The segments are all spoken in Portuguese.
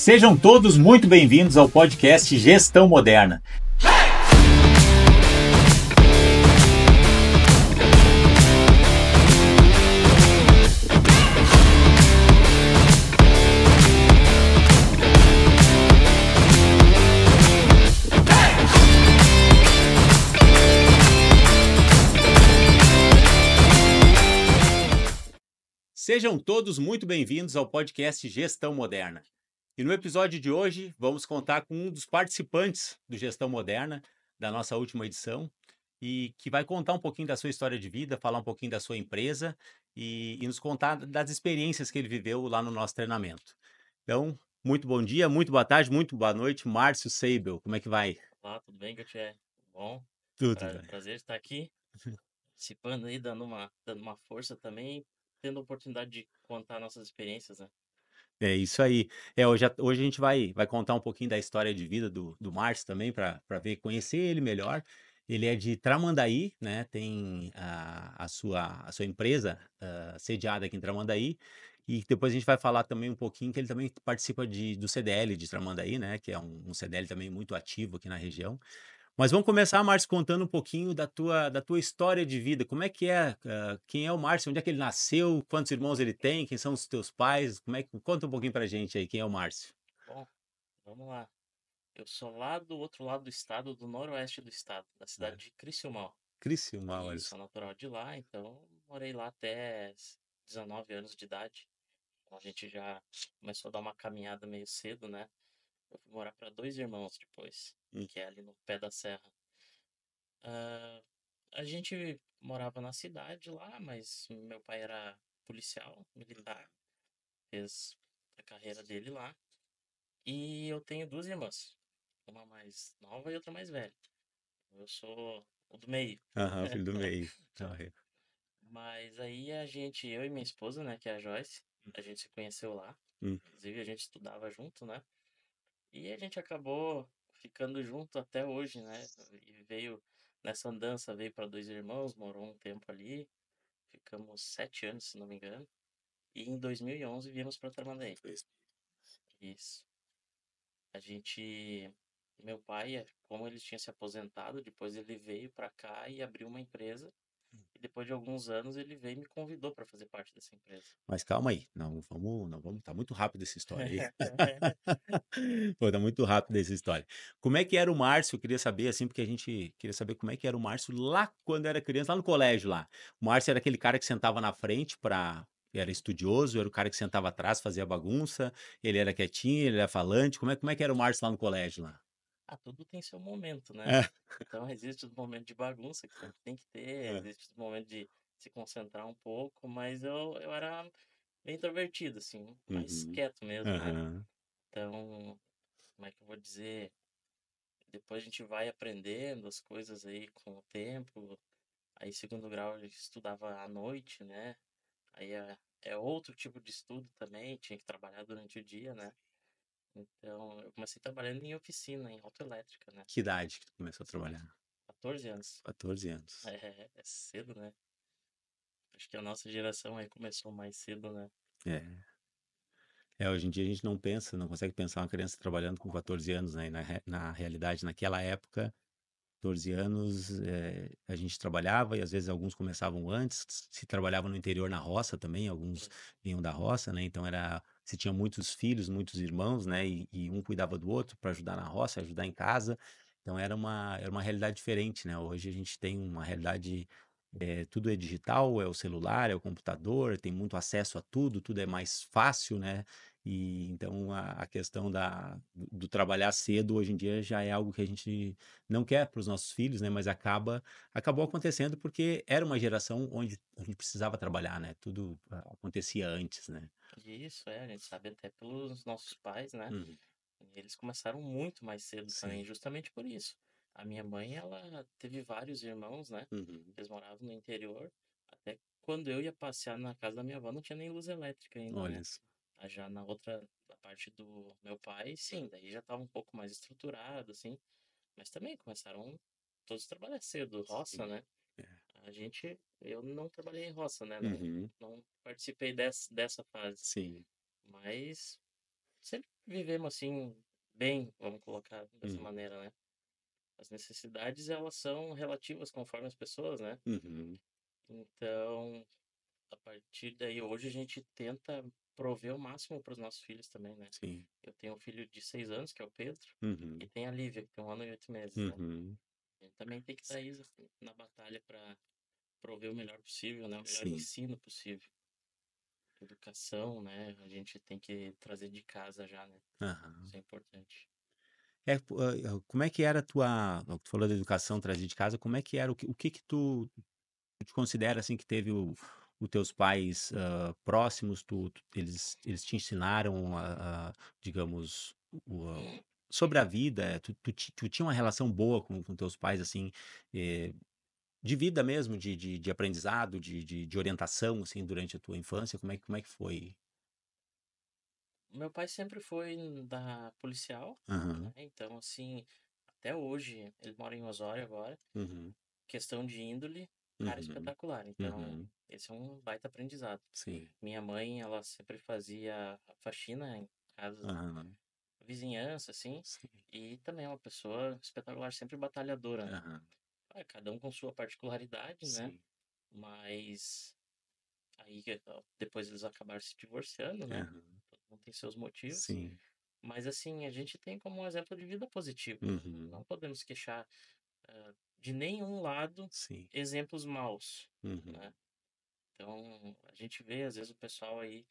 Sejam todos muito bem-vindos ao podcast Gestão Moderna. Sejam todos muito bem-vindos ao podcast Gestão Moderna. E no episódio de hoje, vamos contar com um dos participantes do Gestão Moderna, da nossa última edição, e que vai contar um pouquinho da sua história de vida, falar um pouquinho da sua empresa e nos contar das experiências que ele viveu lá no nosso treinamento. Então, muito bom dia, muito boa tarde, muito boa noite, Márcio Seibel, como é que vai? Olá, tudo bem, Gautier? Bom, Tudo bem. prazer estar aqui, participando aí, dando uma força também, tendo a oportunidade de contar nossas experiências, né? É isso aí. Hoje a gente vai contar um pouquinho da história de vida do Márcio também, para conhecer ele melhor. Ele é de Tramandaí, né? Tem a sua empresa sediada aqui em Tramandaí. E depois a gente vai falar também um pouquinho que ele também participa do CDL de Tramandaí, né? Que é um CDL também muito ativo aqui na região. Mas vamos começar, Márcio, contando um pouquinho da tua história de vida. Como é que é? Quem é o Márcio? Onde é que ele nasceu? Quantos irmãos ele tem? Quem são os teus pais? Conta um pouquinho pra gente aí, quem é o Márcio? Bom, vamos lá. Eu sou lá do outro lado do estado, do noroeste do estado, da cidade É. de Criciúmal. Criciúma, E olha sou só. natural de lá, então morei lá até 19 anos de idade. Então a gente já começou a dar uma caminhada meio cedo, né? Eu fui morar para dois irmãos depois, Hum. que é ali no pé da serra. Ah, a gente morava na cidade lá, mas meu pai era policial, militar, fez a carreira dele lá. E eu tenho duas irmãs, uma mais nova e outra mais velha. Eu sou o do meio. Aham, filho do meio. Ah, é. Mas aí eu e minha esposa, né, que é a Joyce, a gente se conheceu lá. Hum. Inclusive a gente estudava junto, né? E a gente acabou ficando junto até hoje, né? E veio nessa andança, veio para dois irmãos, morou um tempo ali. Ficamos 7 anos, se não me engano. E em 2011 viemos para Tramandaí. Isso. A gente. Meu pai, como ele tinha se aposentado, depois ele veio para cá e abriu uma empresa. E depois de alguns anos ele veio e me convidou para fazer parte dessa empresa. Mas calma aí, não vamos, tá muito rápido essa história aí. Pô, tá muito rápido essa história. Como é que era o Márcio? Eu queria saber, assim, porque a gente queria saber como é que era o Márcio lá quando era criança, lá no colégio lá. O Márcio era aquele cara que sentava na frente era estudioso, era o cara que sentava atrás, fazia bagunça, ele era quietinho, ele era falante. Como é que era o Márcio lá no colégio lá? Ah, tudo tem seu momento, né? É. Então existe o momento de bagunça que sempre tem que ter, É. existe o momento de se concentrar um pouco, mas eu era bem introvertido, assim, mais Uhum. quieto mesmo, né? Aham. Então, como é que eu vou dizer? Depois a gente vai aprendendo as coisas aí com o tempo. Aí, segundo grau, eu estudava à noite, né? Aí é outro tipo de estudo também, tinha que trabalhar durante o dia, né? Então, eu comecei trabalhando em oficina, em autoelétrica, né? Que idade que tu começou a Sim, trabalhar? 14 anos. 14 anos. É cedo, né? Acho que a nossa geração aí começou mais cedo, né? É. Hoje em dia a gente não pensa, não consegue pensar uma criança trabalhando com 14 anos, né? E na realidade, naquela época, 14 anos, a gente trabalhava e às vezes alguns começavam antes, se trabalhava no interior na roça também, alguns Sim. vinham da roça, né? Então se tinha muitos filhos, muitos irmãos, né? E um cuidava do outro para ajudar na roça, ajudar em casa. Então era uma realidade diferente, né? Hoje a gente tem uma realidade, tudo é digital, é o celular, é o computador, tem muito acesso a tudo, tudo é mais fácil, né? E então a questão do trabalhar cedo hoje em dia já é algo que a gente não quer para os nossos filhos, né? Mas acabou acontecendo porque era uma geração onde a gente precisava trabalhar, né? Tudo acontecia antes, né? E isso, a gente sabe até pelos nossos pais, né? Uhum. Eles começaram muito mais cedo também, Sim. justamente por isso. A minha mãe, ela teve vários irmãos, né? Uhum. Eles moravam no interior. Até quando eu ia passear na casa da minha avó, não tinha nem luz elétrica ainda, Olha né? só. Já na outra, da parte do meu pai, sim, daí já estava um pouco mais estruturado, assim. Mas também começaram todos a trabalhar cedo, roça, Sim. né? É. Eu não trabalhei em roça, né? Não, Uhum. não participei dessa fase. Sim. Mas sempre vivemos, assim, bem, vamos colocar dessa Uhum, maneira, né. As necessidades, elas são relativas conforme as pessoas, né. uhum, Então, a partir daí, hoje a gente tenta prover o máximo para os nossos filhos também, né. sim. Eu tenho um filho de 6 anos, que é o Pedro, e Uhum, tem a Lívia, que tem 1 ano e 8 meses, né. uhum. A gente também tem que estar aí na batalha para prover o melhor possível, né, o melhor Sim. ensino possível. Educação, né, a gente tem que trazer de casa já, né, Aham. isso é importante. É, como é que era a tua tu falou da educação trazida de casa, como é que era o que tu te considera, assim, que teve o teus pais, próximos, eles te ensinaram digamos, sobre a vida, tu tinha uma relação boa com teus pais, assim, eh, de vida mesmo, de aprendizado, de orientação, assim, durante a tua infância, como é que foi? Meu pai sempre foi da policial, né, Aham. então, assim, até hoje ele mora em Osório agora, Uhum. questão de índole, cara Uhum. espetacular, então Uhum. esse é um baita aprendizado. Sim. Minha mãe, ela sempre fazia a faxina em casa, Aham. vizinhança, assim, Sim. e também é uma pessoa espetacular, sempre batalhadora, né. Aham. Cada um com sua particularidade, né, Sim. mas aí depois eles acabaram se divorciando, né, Aham. todo mundo tem seus motivos, Sim. mas assim, a gente tem como um exemplo de vida positivo, né, não Uhum. podemos queixar, de nenhum lado Sim. exemplos maus, Uhum. né. Então, a gente vê às vezes o pessoal aí,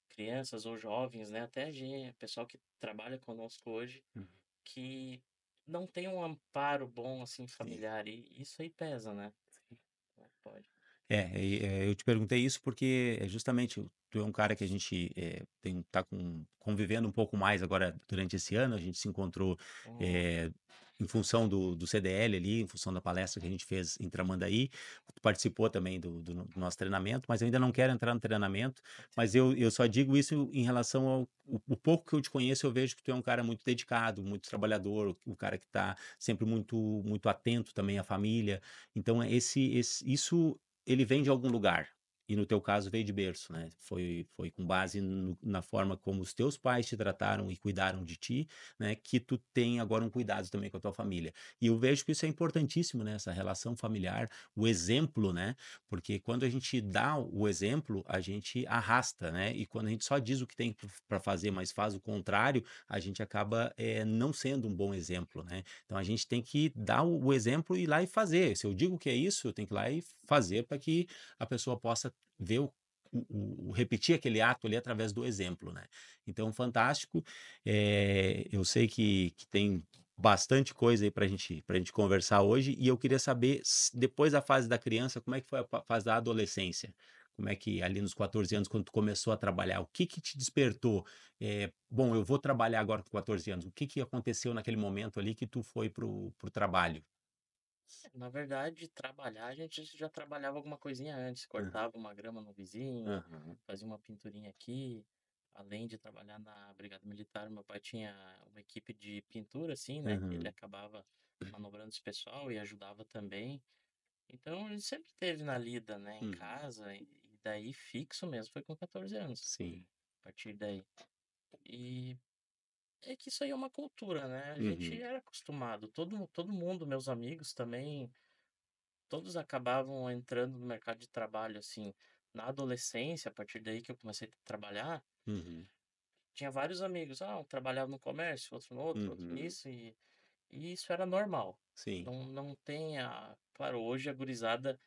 crianças ou jovens, né, até pessoal que trabalha conosco hoje, Uhum. que não tem um amparo bom, assim, Sim. familiar, e isso aí pesa, né. Não pode. Eu te perguntei isso porque é justamente tu é um cara que a gente, tá convivendo um pouco mais agora durante esse ano, a gente se encontrou, Uhum. eh, em função do CDL ali, em função da palestra que a gente fez em Tramandaí, tu participou também do nosso treinamento, mas eu ainda não quero entrar no treinamento, mas Sim. eu só digo isso em relação ao o pouco que eu te conheço, eu vejo que tu é um cara muito dedicado, muito trabalhador, um cara que está sempre muito atento também à família, então isso ele vem de algum lugar, e no teu caso veio de berço, né, foi com base na forma como os teus pais te trataram e cuidaram de ti, né, que tu tem agora um cuidado também com a tua família. E eu vejo que isso é importantíssimo, né, essa relação familiar, o exemplo, né, porque quando a gente dá o exemplo, a gente arrasta, né, e quando a gente só diz o que tem para fazer, mas faz o contrário, a gente acaba, não sendo um bom exemplo, né. Então a gente tem que dar o exemplo e ir lá e fazer. Se eu digo que é isso, eu tenho que ir lá e fazer para que a pessoa possa ver repetir aquele ato ali através do exemplo, né. Então fantástico, eu sei que tem bastante coisa aí para gente conversar hoje, e eu queria saber depois da fase da criança, como é que foi a fase da adolescência? Como é que ali nos 14 anos, quando tu começou a trabalhar, o que que te despertou? Bom, eu vou trabalhar agora com 14 anos. O que que aconteceu naquele momento ali que tu foi pro trabalho? Na verdade, trabalhar, a gente já trabalhava alguma coisinha antes, Aham, cortava uma grama no vizinho, aham, fazia uma pinturinha aqui. Além de trabalhar na Brigada Militar, meu pai tinha uma equipe de pintura, assim, né, que ele aham, acabava manobrando esse pessoal e ajudava também. Então ele sempre teve na lida, né, em uhum, casa, e daí fixo mesmo foi com 14 anos, sim, a partir daí. E é que isso aí é uma cultura, né, a gente uhum, era acostumado, todo mundo, meus amigos também, todos acabavam entrando no mercado de trabalho, assim, na adolescência, a partir daí que eu comecei a trabalhar, uhum, tinha vários amigos, um trabalhava no comércio, outro no outro uhum, nisso, e isso era normal. sim, Não tem a claro, hoje a gurizada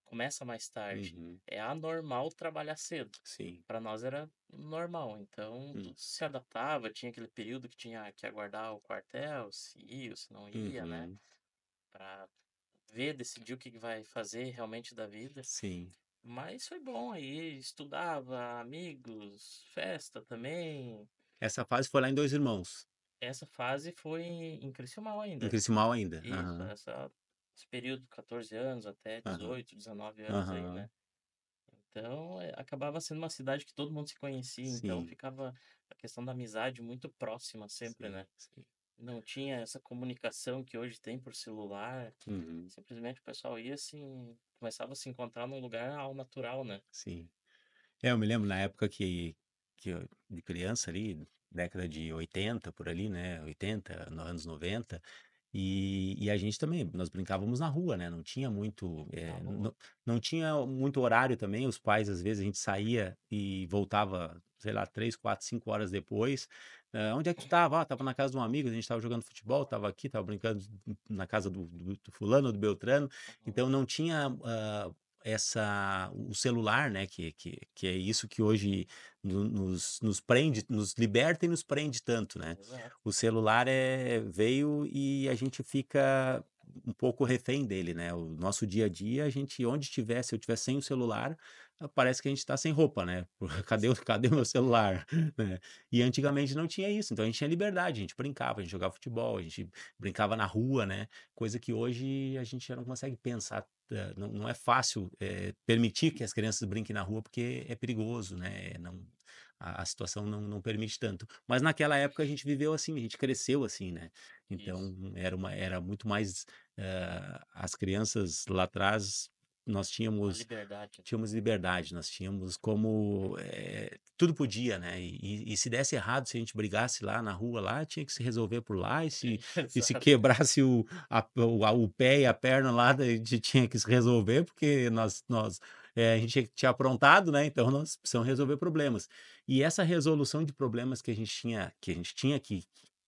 começa mais tarde, uhum, é anormal trabalhar cedo. sim, Para nós era normal, então hum, tudo se adaptava, tinha aquele período que tinha que aguardar o quartel, se ia ou se não ia, né, uhum, para ver, decidir o que que vai fazer realmente da vida. sim. Mas foi bom aí, estudava, amigos, festa também. Essa fase foi lá em Dois Irmãos, Essa fase foi em Criciúmal em ainda. Crissimal ainda? Isso, Aham, esse período, 14 anos até aham, 18, 19 anos aí, aham, né. Então, acabava sendo uma cidade que todo mundo se conhecia, então sim, ficava a questão da amizade muito próxima sempre, sim, né. sim, Não tinha essa comunicação que hoje tem por celular, uhum, simplesmente o pessoal ia assim, começava a se encontrar num lugar ao natural, né. sim. Eu me lembro na época que eu de criança ali, década de 80 por ali, né, 80, no anos 90. E a gente também, nós brincávamos na rua, né, não tinha muito, Na rua. não tinha muito horário também, os pais, às vezes, a gente saía e voltava, sei lá, 3, 4, 5 horas depois. "Onde é que tu estava?", "Ah, estava na casa de um amigo, a gente estava jogando futebol, estava aqui, estava brincando na casa do fulano, do beltrano". Uhum. Então não tinha, essa o celular, né, que é isso que hoje nos prende, nos liberta e nos prende tanto, né. Exato. O celular, veio e a gente fica um pouco refém dele, né. O nosso dia a dia, a gente onde estiver, se eu estiver sem o celular, parece que a gente está sem roupa, né. Cadê o meu celular?", né. E antigamente não tinha isso, então a gente tinha liberdade, a gente brincava, a gente jogava futebol, a gente brincava na rua, né, coisa que hoje a gente já não consegue pensar, não é fácil, permitir que as crianças brinquem na rua, porque é perigoso, né, não a situação não permite tanto. Mas naquela época a gente viveu assim, a gente cresceu assim, né. Isso. Então era muito mais, as crianças lá atrás, nós Uma tínhamos liberdade, né. tínhamos liberdade, nós tínhamos como, tudo podia, né. E se desse errado, se a gente brigasse lá na rua lá, tinha que se resolver por lá, e se Exato. quebrasse o pé e a perna lá, daí a gente tinha que se resolver, porque a gente tinha aprontado, né, então nós precisamos resolver problemas. E essa resolução de problemas que a gente tinha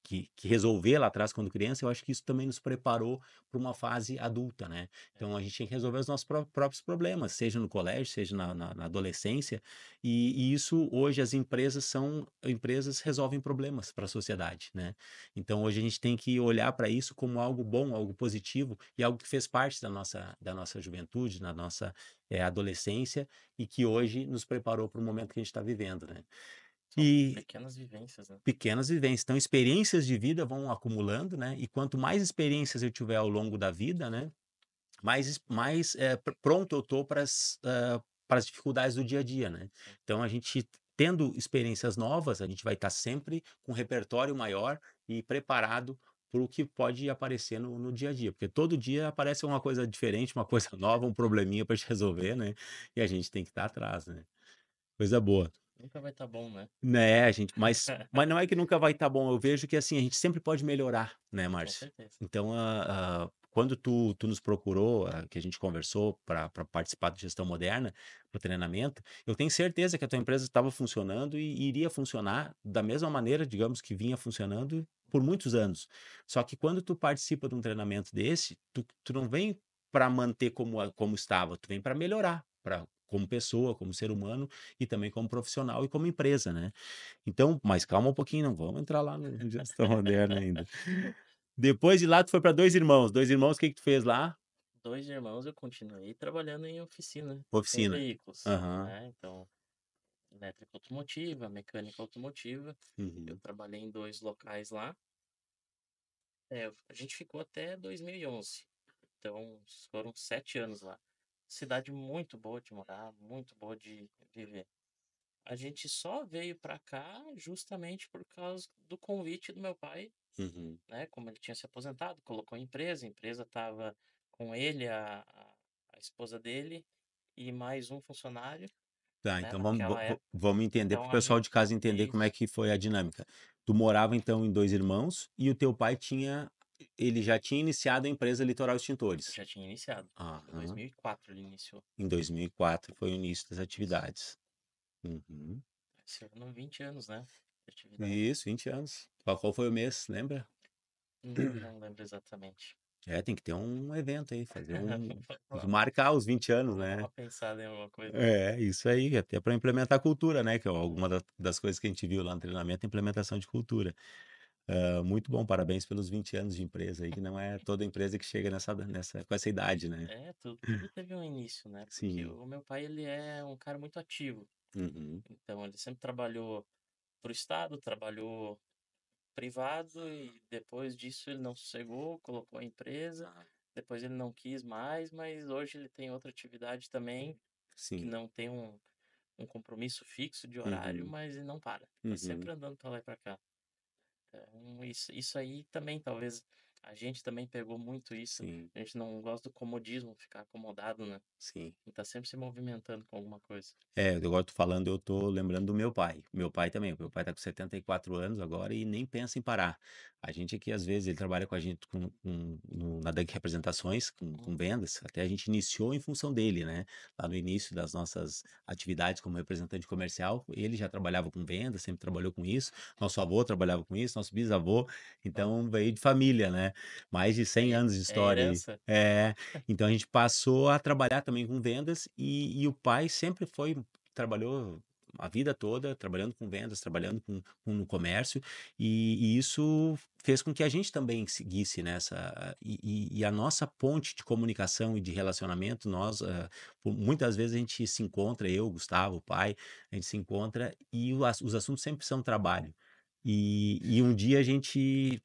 que resolver lá atrás quando criança, eu acho que isso também nos preparou para uma fase adulta, né. É. Então a gente tinha que resolver os nossos próprios problemas, seja no colégio, seja na adolescência, e isso hoje as empresas resolvem problemas para a sociedade, né. Então hoje a gente tem que olhar para isso como algo bom, algo positivo e algo que fez parte da nossa juventude, da nossa, adolescência, e que hoje nos preparou para o momento que a gente está vivendo, né. São E pequenas vivências, né. pequenas vivências, então experiências de vida vão acumulando, né, e quanto mais experiências eu tiver ao longo da vida, né, mais, pronto eu tô para as dificuldades do dia a dia, né. Sim. Então a gente tendo experiências novas, a gente vai estar sempre com um repertório maior e preparado para o que pode aparecer no dia a dia, porque todo dia aparece uma coisa diferente, uma coisa nova, um probleminha para gente resolver, né, e a gente tem que estar atrás, né. Coisa boa. Nunca vai estar bom, né. Né, a gente mas não é que nunca vai estar bom, eu vejo que, assim, a gente sempre pode melhorar, né, Com Márcio. certeza. Então, quando tu nos procurou, que a gente conversou para participar da gestão moderna, para o treinamento, eu tenho certeza que a tua empresa estava funcionando e iria funcionar da mesma maneira, digamos, que vinha funcionando por muitos anos. Só que quando tu participa de um treinamento desse, tu não vem para manter como estava, tu vem para melhorar, pra como pessoa, como ser humano e também como profissional e como empresa, né. Então mas calma um pouquinho, não vamos entrar lá no gestão moderna ainda. Depois de lá tu foi para Dois Irmãos, o que que tu fez lá? 2 irmãos, eu continuei trabalhando em oficina com Oficina. veículos, Aham. né, então, elétrica automotiva, mecânica automotiva, eu Uhum. trabalhei em 2 locais lá. A gente ficou até 2011, então foram 7 anos lá. Cidade muito boa de morar, muito boa de viver. A gente só veio pra cá justamente por causa do convite do meu pai, Uhum. né, como ele tinha se aposentado, colocou a empresa estava com ele, a esposa dele e mais um funcionário, Tá, né, então vamos naquela época. vamos entender, para o Então a pessoal de gente casa entender como é isso, que foi a dinâmica. Tu morava então em Dois Irmãos e o teu pai ele já tinha iniciado a empresa Litoral Extintores? já tinha iniciado. Em Aham. 2004 ele iniciou. Em 2004 foi o início das Isso. atividades. Uhum. Esse ano 20 anos, né, de atividade. Isso, 20 anos. Qual foi o mês, lembra? Não lembro exatamente. Tem que ter um evento aí, fazer Vamos lá, marcar os 20 anos, vamos dar né. uma pensada em alguma coisa. É, isso aí, até para implementar a cultura, né, que é alguma das coisas que a gente viu lá no treinamento, é implementação de cultura. Muito bom, parabéns pelos 20 anos de empresa aí, que não é toda empresa que chega com essa idade, né. Tudo teve um início, né, porque Sim. o meu pai ele é um cara muito ativo, Uhum. então ele sempre trabalhou para o estado, trabalhou privado e depois disso ele não sossegou, colocou a empresa, Ah, depois ele não quis mais, mas hoje ele tem outra atividade também, que sim. não tem um compromisso fixo de horário, Uhum. mas ele não para, tá Uhum. sempre andando para lá e para cá. Então isso aí também talvez A gente também pegou muito isso. Sim, A gente não gosta do comodismo, ficar acomodado, né? sim. E tá sempre se movimentando com alguma coisa. É, agora tô falando, eu tô lembrando do meu pai. Meu pai também, meu pai tá com 74 anos agora e nem pensa em parar. A gente aqui, às vezes, ele trabalha com a gente na DEC Representações, com Uhum. vendas. Até a gente iniciou em função dele, né? Lá no início das nossas atividades como representante comercial, ele já trabalhava com vendas, sempre trabalhou com isso. Nosso avô trabalhava com isso, nosso bisavô. Ó, Então, veio de família, né? Mais de 100 aí anos de é história aí. herança. É, então a gente passou a trabalhar também com vendas e o pai sempre trabalhou a vida toda trabalhando com vendas, trabalhando no comércio, e isso fez com que a gente também seguisse nessa. E a nossa ponte de comunicação e de relacionamento, muitas vezes a gente se encontra, eu, Gustavo, o pai, a gente se encontra e os assuntos sempre são trabalho. E um dia a gente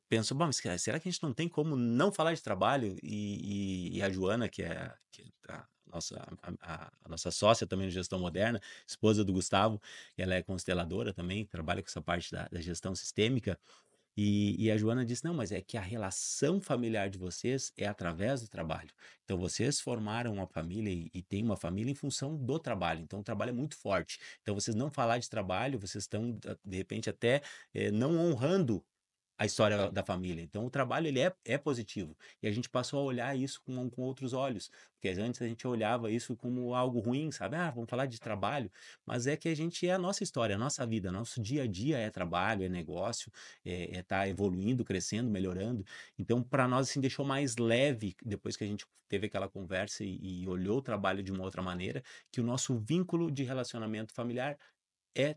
pensou, bom, mas será que a gente não tem como não falar de trabalho? E a Joana, que é a nossa sócia também no Gestão Moderna, esposa do Gustavo, ela é consteladora também, trabalha com essa parte da gestão sistêmica, e a Joana disse: "Não, mas é que a relação familiar de vocês é através do trabalho. Então vocês formaram uma família e têm uma família em função do trabalho, então o trabalho é muito forte. Então vocês não falar de trabalho, vocês estão, de repente, até, não honrando a história Sim, da família. Então o trabalho ele é positivo. E a gente passou a olhar isso com outros olhos, porque antes a gente olhava isso como algo ruim, sabe? Ah, vamos falar de trabalho, mas é que a gente é a nossa história, a nossa vida, nosso dia a dia é trabalho, é negócio, é estar evoluindo, crescendo, melhorando. Então para nós assim deixou mais leve depois que a gente teve aquela conversa e olhou o trabalho de uma outra maneira, que o nosso vínculo de relacionamento familiar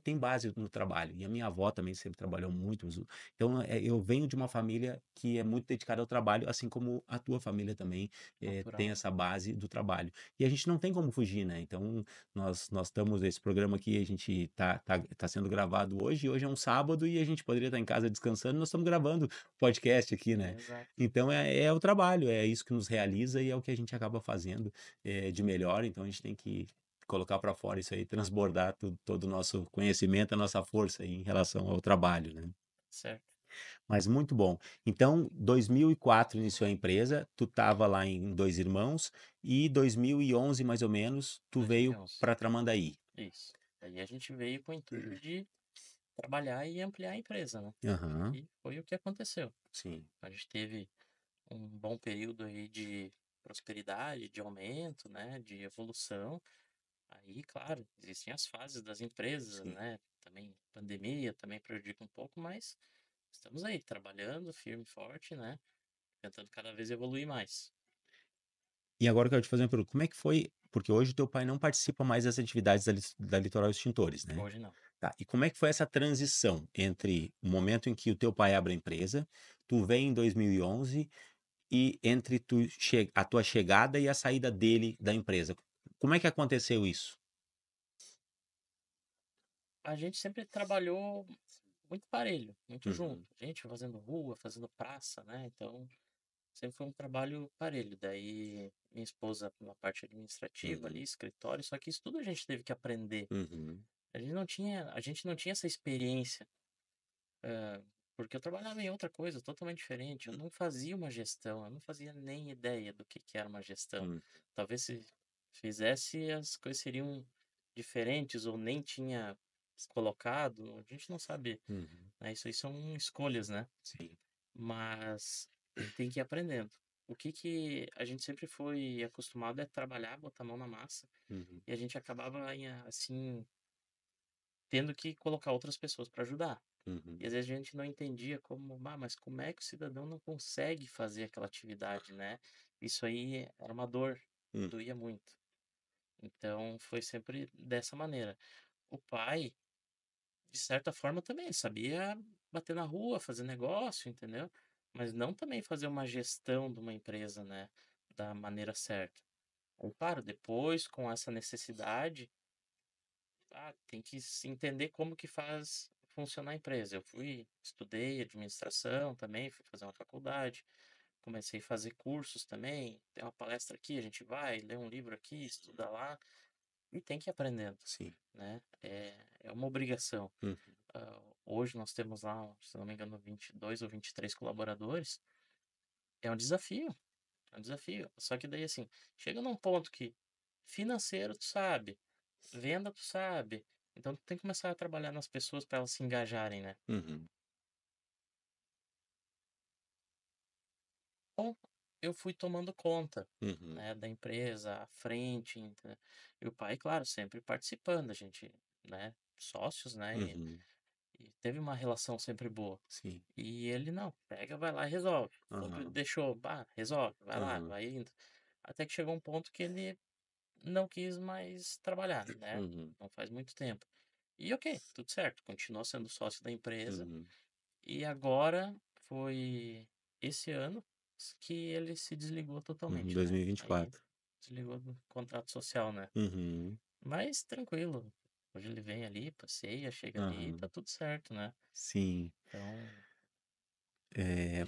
tem base no trabalho. E a minha avó também sempre trabalhou muito. Então, eu venho de uma família que é muito dedicada ao trabalho, assim como a tua família também tem natural, né? essa base do trabalho. E a gente não tem como fugir, né? Então, nós estamos, esse programa aqui, a gente tá sendo gravado hoje, e hoje é um sábado, e a gente poderia estar em casa descansando, nós estamos gravando podcast aqui, né? Exato. Então, é o trabalho, é isso que nos realiza e é o que a gente acaba fazendo de melhor. Então, a gente tem que colocar para fora isso aí, transbordar todo o nosso conhecimento, a nossa força aí em relação ao trabalho, né? Certo. Mas muito bom. Então, 2004 iniciou a empresa, tu estava lá em Dois Irmãos e 2011 mais ou menos tu veio 2011. para Tramandaí. Isso. Aí a gente veio com o intuito de trabalhar e ampliar a empresa, né? Aham, E foi o que aconteceu. sim, A gente teve um bom período aí de prosperidade, de aumento, né? De evolução. Aí, claro, existem as fases das empresas, sim. né? Também pandemia também prejudica um pouco, mas estamos aí trabalhando firme e forte, né? Tentando cada vez evoluir mais. E agora eu quero te fazer uma pergunta, como é que foi, porque hoje o teu pai não participa mais das atividades da Litoral Extintores, né? Hoje não. Tá, e como é que foi essa transição entre o momento em que o teu pai abre a empresa, tu vem em 2011 e entre a tua chegada e a saída dele da empresa. Como é que aconteceu isso? A gente sempre trabalhou muito parelho, muito junto. Uhum, A gente fazendo rua, fazendo praça, né? Então, sempre foi um trabalho parelho. Daí, minha esposa na parte administrativa ali, uhum, escritório, só que isso tudo a gente teve que aprender. uhum, A gente não tinha essa experiência, eh, porque eu trabalhava em outra coisa totalmente diferente. Eu não fazia uma gestão, eu não fazia nem ideia do que era uma gestão. uhum, Talvez se fizesse, as coisas seriam diferentes ou nem tinha colocado. A gente não sabe, uhum, né? Isso aí são escolhas, né? sim, Mas tem que ir aprendendo. O que a gente sempre foi acostumado é trabalhar, botar a mão na massa, uhum, e a gente acabava, assim, tendo que colocar outras pessoas para ajudar. E uhum, às vezes a gente não entendia como, mas como é que o cidadão não consegue fazer aquela atividade, né? Isso aí era uma dor, uhum, doía muito. Então foi sempre dessa maneira. O pai, de certa forma, também sabia bater na rua, fazer negócio, entendeu? Mas não também fazer uma gestão de uma empresa, né? Da maneira certa. Aí, claro, depois, com essa necessidade, tem que se entender como que faz funcionar a empresa. Eu estudei administração também, fui fazer uma faculdade, comecei a fazer cursos também. Tem uma palestra aqui, a gente vai, lê um livro aqui, estuda lá, e tem que ir aprendendo, sim, né? É uma obrigação. uhum, Hoje nós temos lá, se não me engano, 22 ou 23 colaboradores, é um desafio, é um desafio. Só que daí, assim, chega num ponto que financeiro tu sabe, venda tu sabe, então tu tem que começar a trabalhar nas pessoas para elas se engajarem, né. Uhum, Então, eu fui tomando conta, uhum, né, da empresa, à frente, e o pai, claro, sempre participando, a gente, né, sócios, né, uhum. e teve uma relação sempre boa. Sim. E ele: "Não, pega, vai lá e resolve". Aham, Deixou, bah, resolve, vai lá, aham, vai indo. Até que chegou um ponto que ele não quis mais trabalhar, né, uhum, não faz muito tempo. E ok, tudo certo, continuou sendo sócio da empresa, uhum, e agora foi esse ano que ele se desligou uhum. totalmente, né. Aí 2024. desligou do contrato social, né. Uhum, Mas tranquilo, hoje ele vem ali, passeia, chega ali, tá aham. tudo certo, né. Sim. Então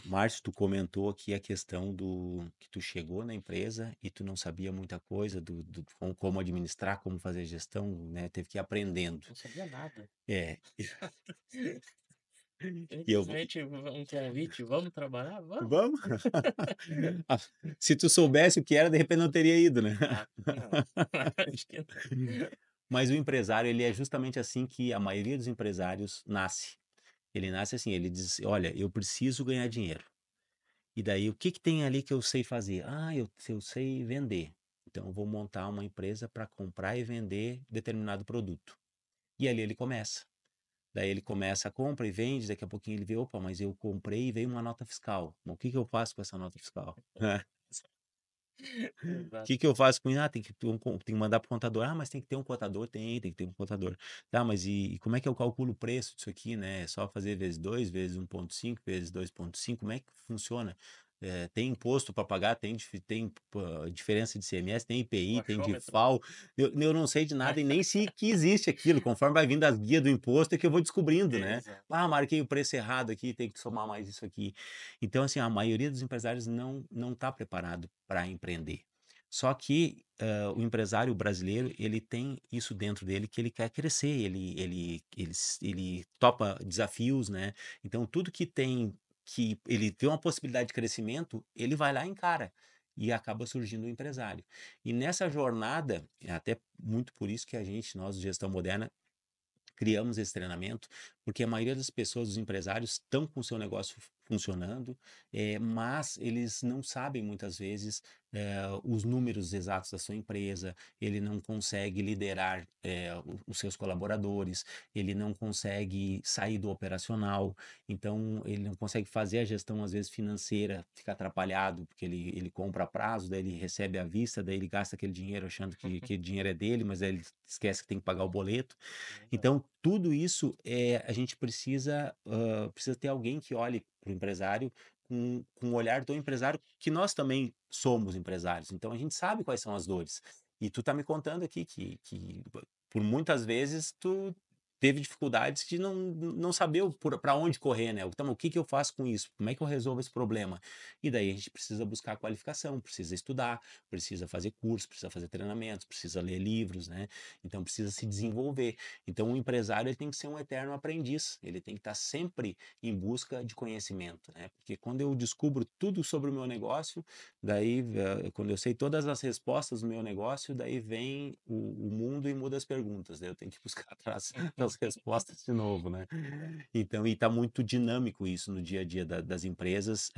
Márcio, tu comentou aqui a questão do que tu chegou na empresa e tu não sabia muita coisa do como administrar, como fazer gestão, né, teve que ir aprendendo. não sabia nada. É, e eu Simplesmente um convite: "Vamos trabalhar? Vamos". vamos? Ah, se tu soubesse o que era, de repente não teria ido, né. Ah, não, acho que não. Mas o empresário, ele é justamente assim que a maioria dos empresários nasce. Ele nasce assim, ele diz: "Olha, eu preciso ganhar dinheiro". E daí, o que que tem ali que eu sei fazer? Ah, eu sei vender. Então eu vou montar uma empresa para comprar e vender determinado produto. E ali ele começa. Daí ele começa a compra e vende, daqui a pouquinho ele vê, opa, mas eu comprei e veio uma nota fiscal. Bom, o que que eu faço com essa nota fiscal? O Exato. que que eu faço com isso? Ah, tem que mandar para o contador. Ah, mas tem que ter um contador? Tem que ter um contador. Tá, mas e como é que eu calculo o preço disso aqui, né? É só fazer vezes 2 vezes 1,5 vezes 2,5. Como é que funciona? Tem imposto para pagar, tem diferença de ICMS, tem O IPI, tem achômetro. DIFAL. Eu não sei de nada e nem sei que existe aquilo. Conforme vai vindo as guias do imposto, é que eu vou descobrindo, né? Exato. Ah, marquei o preço errado aqui, tem que somar mais isso aqui. Então, assim, a maioria dos empresários não está preparado para empreender. Só que, o empresário brasileiro, ele tem isso dentro dele que ele quer crescer, ele topa desafios, né. Então tudo que ele vê uma possibilidade de crescimento, ele vai lá e encara, e acaba surgindo um empresário. E nessa jornada, é até muito por isso que nós de gestão moderna, criamos esse treinamento, porque a maioria das pessoas, dos empresários, estão com o seu negócio funcionando, mas eles não sabem muitas vezes os números exatos da sua empresa, ele não consegue liderar os seus colaboradores, ele não consegue sair do operacional, então ele não consegue fazer a gestão, às vezes, financeira, fica atrapalhado, porque ele compra a prazo, daí ele recebe à vista, daí ele gasta aquele dinheiro achando que o dinheiro é dele, mas aí ele esquece que tem que pagar o boleto. Exato. Então, tudo isso, a gente precisa ter alguém que olhe para o empresário com o olhar do empresário, que nós também somos empresários, então a gente sabe quais são as dores. E tu tá me contando aqui que por muitas vezes tu teve dificuldades de não saber para onde correr, né. Então, o que que eu faço com isso? Como é que eu resolvo esse problema? E daí a gente precisa buscar qualificação, precisa estudar, precisa fazer curso, precisa fazer treinamentos, precisa ler livros, né. Então precisa se desenvolver. Então, o empresário ele tem que ser um eterno aprendiz, ele tem que estar sempre em busca de conhecimento, né? Porque quando eu descubro tudo sobre o meu negócio, daí, quando eu sei todas as respostas do meu negócio, daí vem o mundo e muda as perguntas, daí eu tenho que buscar atrás das respostas de novo, né? Então, e está muito dinâmico isso no dia a dia das empresas,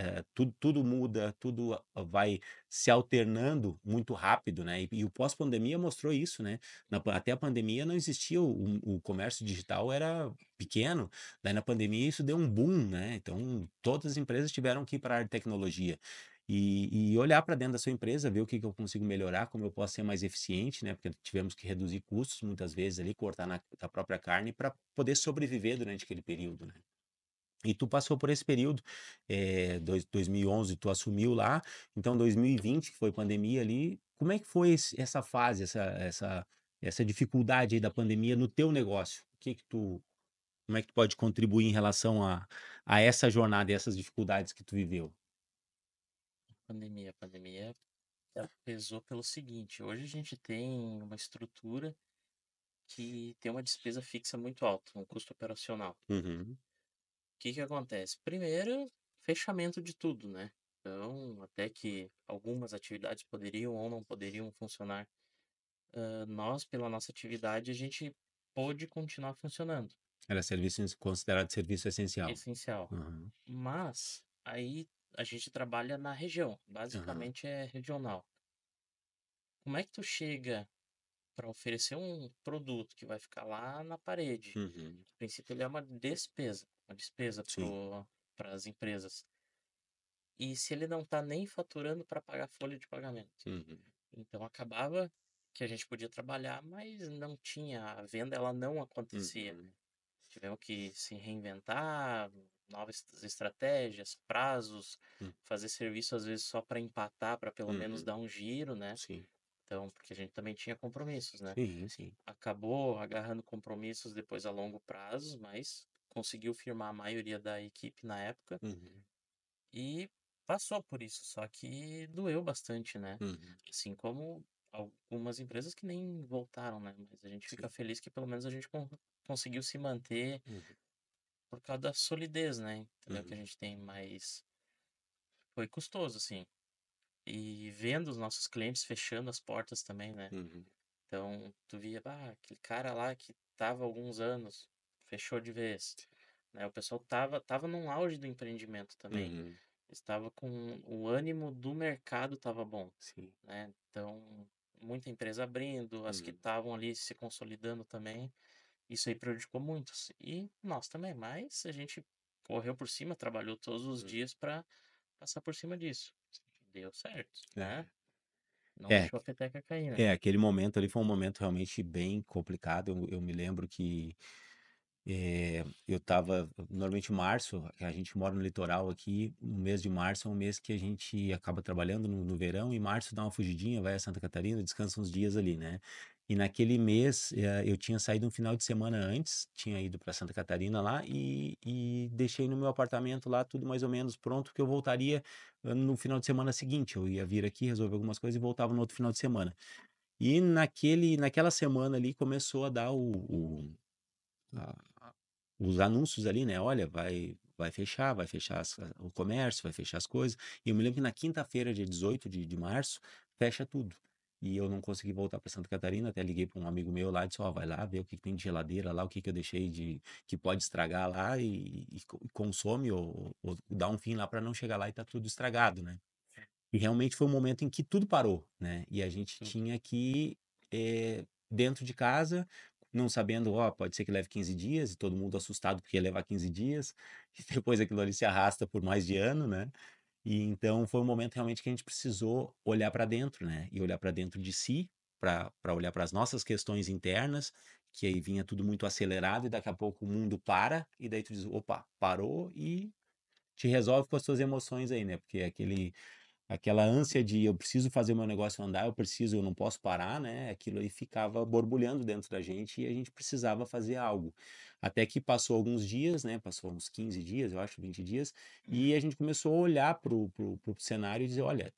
tudo muda, tudo vai se alternando muito rápido, né? E o pós-pandemia mostrou isso, né? Até a pandemia não existia o comércio digital era pequeno, daí na pandemia isso deu um boom, né, então todas as empresas tiveram que ir para a área de tecnologia. E olhar para dentro da sua empresa, ver o que que eu consigo melhorar, como eu posso ser mais eficiente, né, porque tivemos que reduzir custos muitas vezes ali, cortar na própria carne para poder sobreviver durante aquele período, né. E tu passou por esse período, 2011 tu assumiu lá, então 2020 que foi pandemia ali, como é que foi essa fase, essa dificuldade aí da pandemia no teu negócio? Como é que tu pode contribuir em relação a essa jornada e essas dificuldades que tu viveu? A pandemia, ela pesou pelo seguinte: hoje a gente tem uma estrutura que tem uma despesa fixa muito alta, um custo operacional. Uhum, O que que acontece? Primeiro, fechamento de tudo, né. Então, até que algumas atividades poderiam ou não poderiam funcionar, nós, pela nossa atividade, a gente pôde continuar funcionando, Era serviço considerado serviço essencial. essencial. Aham, Mas aí a gente trabalha na região, aham. basicamente é regional. Como é que tu chega para oferecer um produto que vai ficar lá na parede? Uhum. A princípio ele é uma despesa Sim. para as empresas. E se ele não está nem faturando para pagar folha de pagamento? Uhum. Então acabava que a gente podia trabalhar, mas não tinha, a venda ela não acontecia. Uhum. Tivemos que se reinventar, novas estratégias, prazos, Hum. fazer serviço às vezes só para empatar, para pelo menos Uhum. dar um giro, né? Sim. Então, porque a gente também tinha compromissos, né? Sim, sim. Acabou agarrando compromissos depois a longo prazo, mas conseguiu firmar a maioria da equipe na época Uhum. e passou por isso, só que doeu bastante, né? Uhum. Assim como algumas empresas que nem voltaram, né? Mas a gente fica Sim. feliz que pelo menos a gente conseguiu se manter Uhum. por causa da solidez, né? Entendeu? Que a Uhum. gente tem, mas foi custoso, assim. E vendo os nossos clientes fechando as portas também, né? Uhum. Então, tu via, aquele cara lá que tava há alguns anos, fechou de vez, né? O pessoal tava num auge do empreendimento também. Uhum. Estava com o ânimo do mercado tava bom, Sim. né? Então, muita empresa abrindo, as que Uhum. estavam ali se consolidando também, isso aí prejudicou muitos. E nós também, mas a gente correu por cima, trabalhou todos os Uhum. dias para passar por cima disso. Deu certo, né? É. Não É, deixou a peteca cair, né? é, aquele momento ali foi um momento realmente bem complicado. Eu me lembro que eu estava, normalmente março, a gente mora no litoral aqui, o mês de março é um mês que a gente acaba trabalhando no verão, e março dá uma fugidinha, vai a Santa Catarina, descansa uns dias ali, né? E naquele mês eu tinha saído um final de semana antes, tinha ido para Santa Catarina lá e deixei no meu apartamento lá tudo mais ou menos pronto, que eu voltaria no final de semana seguinte. Eu ia vir aqui, resolver algumas coisas e voltava no outro final de semana. E naquela semana ali começou a dar os anúncios ali, né? Olha, vai fechar o comércio, vai fechar as coisas. E eu me lembro que na quinta-feira, dia 18 de março, fecha tudo. E eu não consegui voltar para Santa Catarina, até liguei para um amigo meu lá e disse: Ó, vai lá ver o que que tem de geladeira lá, o que que eu deixei de que pode estragar lá e consome ou dá um fim lá para não chegar lá e tá tudo estragado, né? E realmente foi um momento em que tudo parou, né? E a gente Tudo. tinha que, dentro de casa, não sabendo, ó, pode ser que leve 15 dias, e todo mundo assustado porque ia levar 15 dias, e depois aquilo ali se arrasta por mais de ano, né? E então foi um momento realmente que a gente precisou olhar para dentro, né? E olhar para dentro de si, para olhar para as nossas questões internas, que aí vinha tudo muito acelerado, e daqui a pouco o mundo para, e daí tu diz, opa, parou e te resolve com as suas emoções aí, né? Porque aquela ânsia de eu preciso fazer o meu negócio andar, eu preciso, eu não posso parar, né? Aquilo aí ficava borbulhando dentro da gente e a gente precisava fazer algo. Até que passou alguns dias, né? Passou uns 15 dias, eu acho, 20 dias, e a gente começou a olhar pro cenário e dizer, olha,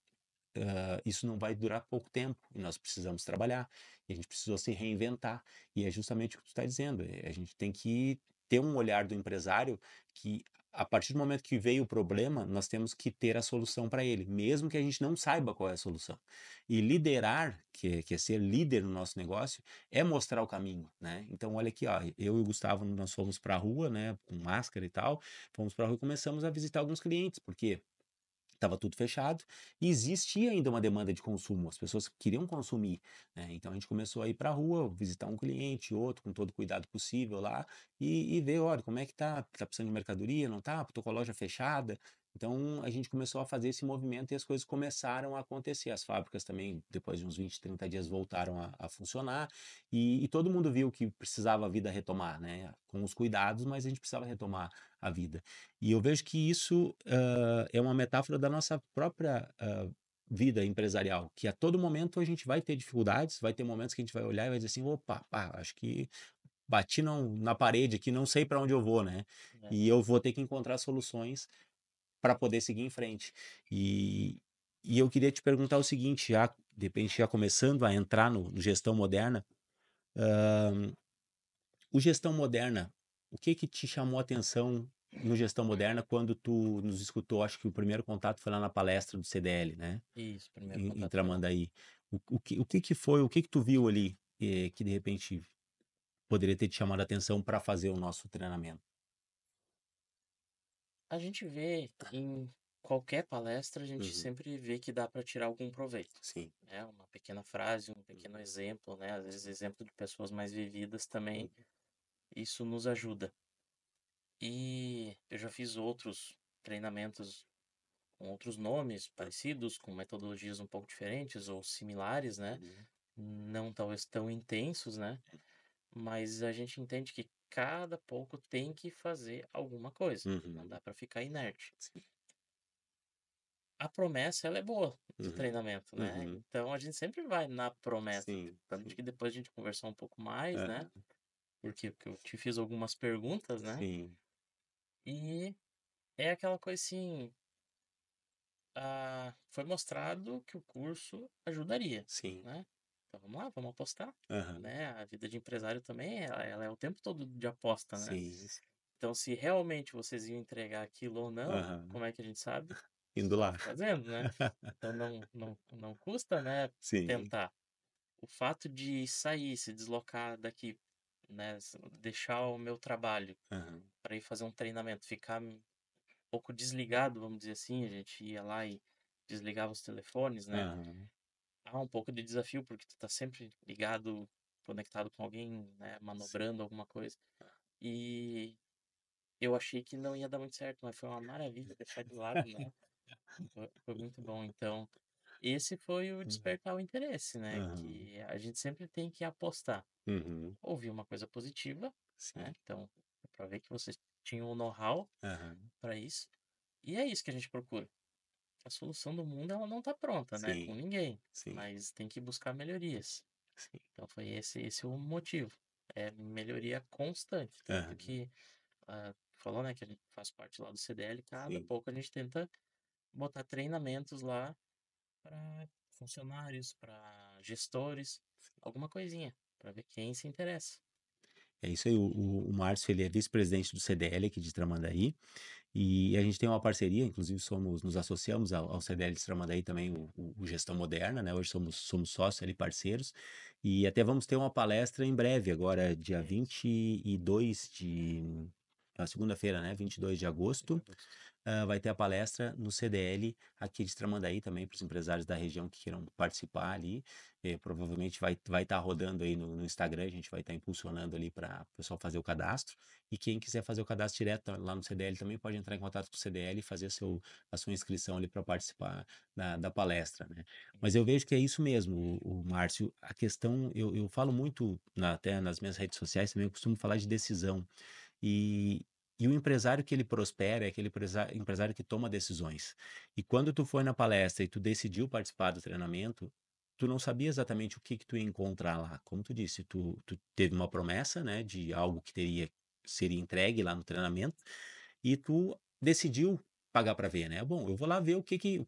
isso não vai durar pouco tempo e nós precisamos trabalhar. E a gente precisou se reinventar. E é justamente o que tu está dizendo. A gente tem que ter um olhar do empresário que, a partir do momento que veio o problema, nós temos que ter a solução para ele, mesmo que a gente não saiba qual é a solução. E liderar, que é ser líder no nosso negócio, é mostrar o caminho, né? Então, olha aqui, ó, eu e o Gustavo, nós fomos para a rua, né, com máscara e tal, fomos para a rua e começamos a visitar alguns clientes, porque estava tudo fechado e existia ainda uma demanda de consumo, as pessoas queriam consumir, né? Então a gente começou a ir para a rua, visitar um cliente, outro, com todo o cuidado possível lá, e ver, olha, como é que tá precisando de mercadoria, não tá? Tô com a loja fechada. Então a gente começou a fazer esse movimento e as coisas começaram a acontecer. As fábricas também, depois de uns 20, 30 dias, voltaram a funcionar, e todo mundo viu que precisava a vida retomar, né? Com os cuidados, mas a gente precisava retomar a vida. E eu vejo que isso é uma metáfora da nossa própria vida empresarial, que a todo momento a gente vai ter dificuldades, vai ter momentos que a gente vai olhar e vai dizer assim, opa, pá, acho que bati na parede aqui, não sei para onde eu vou, né? É. E eu vou ter que encontrar soluções para poder seguir em frente. E, e eu queria te perguntar o seguinte, já, de repente, já começando a entrar no gestão moderna, o gestão moderna, o que que te chamou a atenção no Gestão Moderna, quando tu nos escutou, acho que o primeiro contato foi lá na palestra do CDL, né? Isso, o primeiro Em contato foi lá. Tramandaí. O que que foi, o que que tu viu ali, que de repente poderia ter te chamado a atenção para fazer o nosso treinamento? A gente vê em qualquer palestra, a gente Uhum. sempre vê que dá para tirar algum proveito, Sim. né? Uma pequena frase, um pequeno exemplo, né? Às vezes exemplo de pessoas mais vividas também, Uhum. isso nos ajuda. E eu já fiz outros treinamentos com outros nomes parecidos, com metodologias um pouco diferentes ou similares, né? Uhum. Não talvez tão intensos, né? Mas a gente entende que cada pouco tem que fazer alguma coisa. Não Uhum. dá para ficar inerte. Sim. A promessa ela é boa de Uhum. treinamento, né? Uhum. Então a gente sempre vai na promessa. Sim, Tanto sim. que depois a gente conversou um pouco mais, né? Aham. Porque eu te fiz algumas perguntas, né? Sim, E é aquela coisa assim, foi mostrado que o curso ajudaria, sim. né? Então vamos lá, vamos apostar, Aham. né? A vida de empresário também, ela é o tempo todo de aposta, né? Sim, sim. Então se realmente vocês iam entregar aquilo ou não, Aham. como é que a gente sabe? Indo Só lá. fazendo, né? Então não custa, né, Sim. tentar. O fato de sair, se deslocar daqui, né, deixar o meu trabalho Aham. para ir fazer um treinamento, ficar um pouco desligado, vamos dizer assim, a gente ia lá e desligava os telefones, né? Aham. Há um pouco de desafio porque tu tá sempre ligado, conectado com alguém, né, Sim. manobrando alguma coisa. E eu achei que não ia dar muito certo, mas foi uma maravilha deixar de lado, né? Foi muito bom. Então, esse foi o Uhum. despertar o interesse, né? Aham. Que a gente sempre tem que apostar. Uhum. Ouvir uma coisa positiva, né? Sim. Então, para ver que vocês tinham o know-how Aham. para isso. E é isso que a gente procura. A solução do mundo ela não está pronta, né? Com Sim, ninguém, sim, mas tem que buscar melhorias. sim. Então foi esse o motivo. É melhoria constante, tanto Aham. que falou, né, que a gente faz parte lá do CDL, cada Sim, pouco a gente tenta botar treinamentos lá para funcionários, para gestores, alguma coisinha, para ver quem se interessa. é isso aí. O Márcio, ele é vice-presidente do CDL aqui de Tramandaí, e a gente tem uma parceria, inclusive nos associamos ao CDL de Tramandaí também, o Gestão Moderna, né? Hoje somos sócios ali, parceiros, e até vamos ter uma palestra em breve, agora dia É isso, 22 de, na segunda-feira, né? 22 de 2 de agosto. agosto. Vai ter a palestra no CDL aqui de Tramandaí também para os empresários da região que queiram participar ali. Provavelmente vai estar rodando aí no Instagram, a gente vai estar impulsionando ali para o pessoal fazer o cadastro. E quem quiser fazer o cadastro direto lá no CDL também pode entrar em contato com o CDL e fazer a sua inscrição ali para participar da palestra, né? Mas eu Isso. vejo que é isso mesmo, o Márcio. A questão, eu falo muito até nas minhas redes sociais também, eu costumo falar de decisão. E, e o empresário que ele prospera é aquele empresário que toma decisões. E quando tu foi na palestra e tu decidiu participar do treinamento, tu não sabia exatamente o que que tu ia encontrar lá. Como tu disse, tu teve uma promessa, né, de algo que seria entregue lá no treinamento, e tu decidiu pagar para ver, né? Bom, eu vou lá ver o que que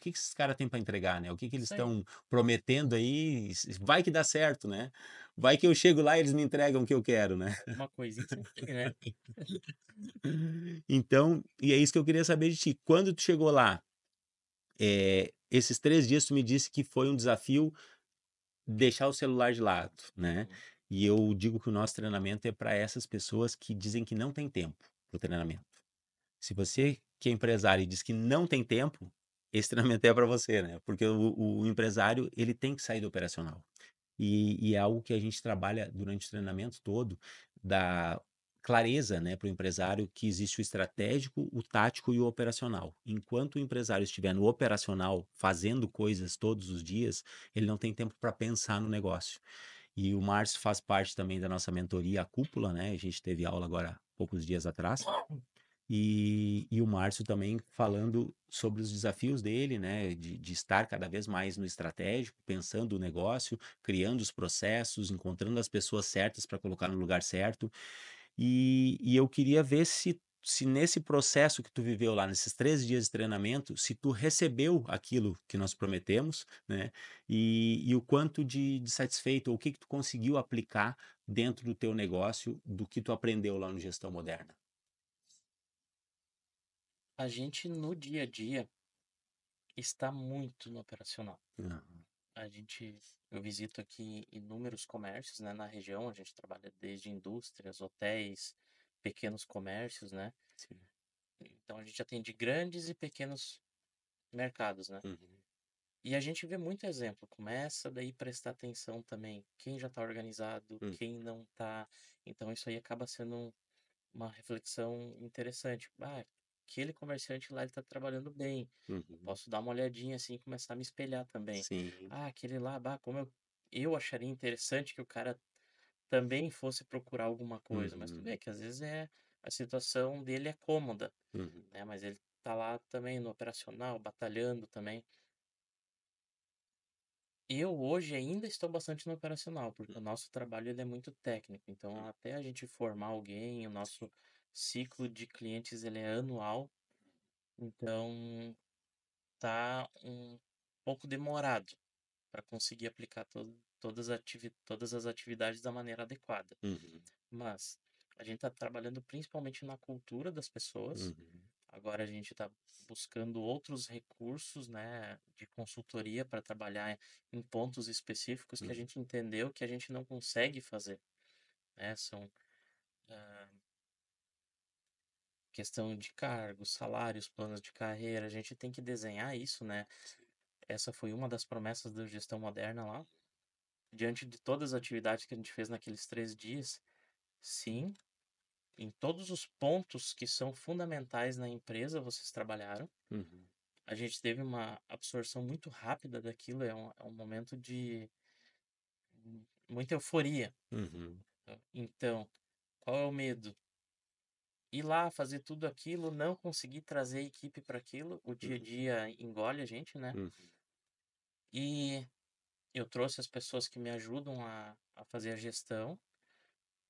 esses caras têm para entregar, né? O que que eles Isso aí. estão prometendo aí, vai que dá certo, né? Vai que eu chego lá e eles me entregam o que eu quero, né? Alguma coisinha sempre tem, né? Então, e é isso que eu queria saber de ti. Quando tu chegou lá, esses 3 dias tu me disse que foi um desafio deixar o celular de lado, né? Uhum. E eu digo que o nosso treinamento é para essas pessoas que dizem que não tem tempo para o treinamento. Se você que é empresário e diz que não tem tempo, esse treinamento é para você, né? Porque o empresário, ele tem que sair do operacional. E é algo que a gente trabalha durante o treinamento todo, da clareza, né, para o empresário que existe o estratégico, o tático e o operacional. Enquanto o empresário estiver no operacional, fazendo coisas todos os dias, ele não tem tempo para pensar no negócio. E o Márcio faz parte também da nossa mentoria, a Cúpula, né? A gente teve aula agora há poucos dias atrás. E o Márcio também falando sobre os desafios dele, né, de estar cada vez mais no estratégico, pensando o negócio, criando os processos, encontrando as pessoas certas para colocar no lugar certo. E eu queria ver se nesse processo que tu viveu lá, nesses 3 dias de treinamento, se tu recebeu aquilo que nós prometemos, né, e o quanto de satisfeito, ou o que que tu conseguiu aplicar dentro do teu negócio, do que tu aprendeu lá no Gestão Moderna. A gente no dia a dia está muito no operacional. Aham, Eu visito aqui inúmeros comércios, né, na região, a gente trabalha desde indústrias, hotéis, pequenos comércios, né? sim. Então a gente atende grandes e pequenos mercados, né? Uhum, E a gente vê muito exemplo, começa daí prestar atenção também, quem já está organizado, hum, quem não está. Então isso aí acaba sendo uma reflexão interessante. Ah, aquele comerciante lá ele está trabalhando bem. Eu uhum, posso dar uma olhadinha assim e começar a me espelhar também. sim. Ah, aquele lá, bah, como eu acharia interessante que o cara também fosse procurar alguma coisa, mas tu Uhum, vê que às vezes a situação dele é cômoda, uhum, né? Mas ele tá lá também no operacional, batalhando também. Eu hoje ainda estou bastante no operacional, porque o nosso trabalho ele é muito técnico, então hum, até a gente formar alguém, o sim. nosso ciclo de clientes ele é anual, então tá um pouco demorado para conseguir aplicar todas as atividades da maneira adequada. Uhum, Mas a gente está trabalhando principalmente na cultura das pessoas. uhum, Agora a gente está buscando outros recursos, né, de consultoria para trabalhar em pontos específicos que a uhum, gente entendeu que a gente não consegue fazer, né? São ah, questão de cargos, salários, planos de carreira. A gente tem que desenhar isso, né? sim. Essa foi uma das promessas da gestão moderna lá. Diante de todas as atividades que a gente fez naqueles 3 dias, sim, em todos os pontos que são fundamentais na empresa, vocês trabalharam. Uhum, A gente teve uma absorção muito rápida daquilo, é um momento de muita euforia. uhum, Então, qual é o medo? Ir lá, fazer tudo aquilo, não conseguir trazer a equipe para aquilo, o dia a uhum, dia engole a gente, né? uhum, E eu trouxe as pessoas que me ajudam a fazer a gestão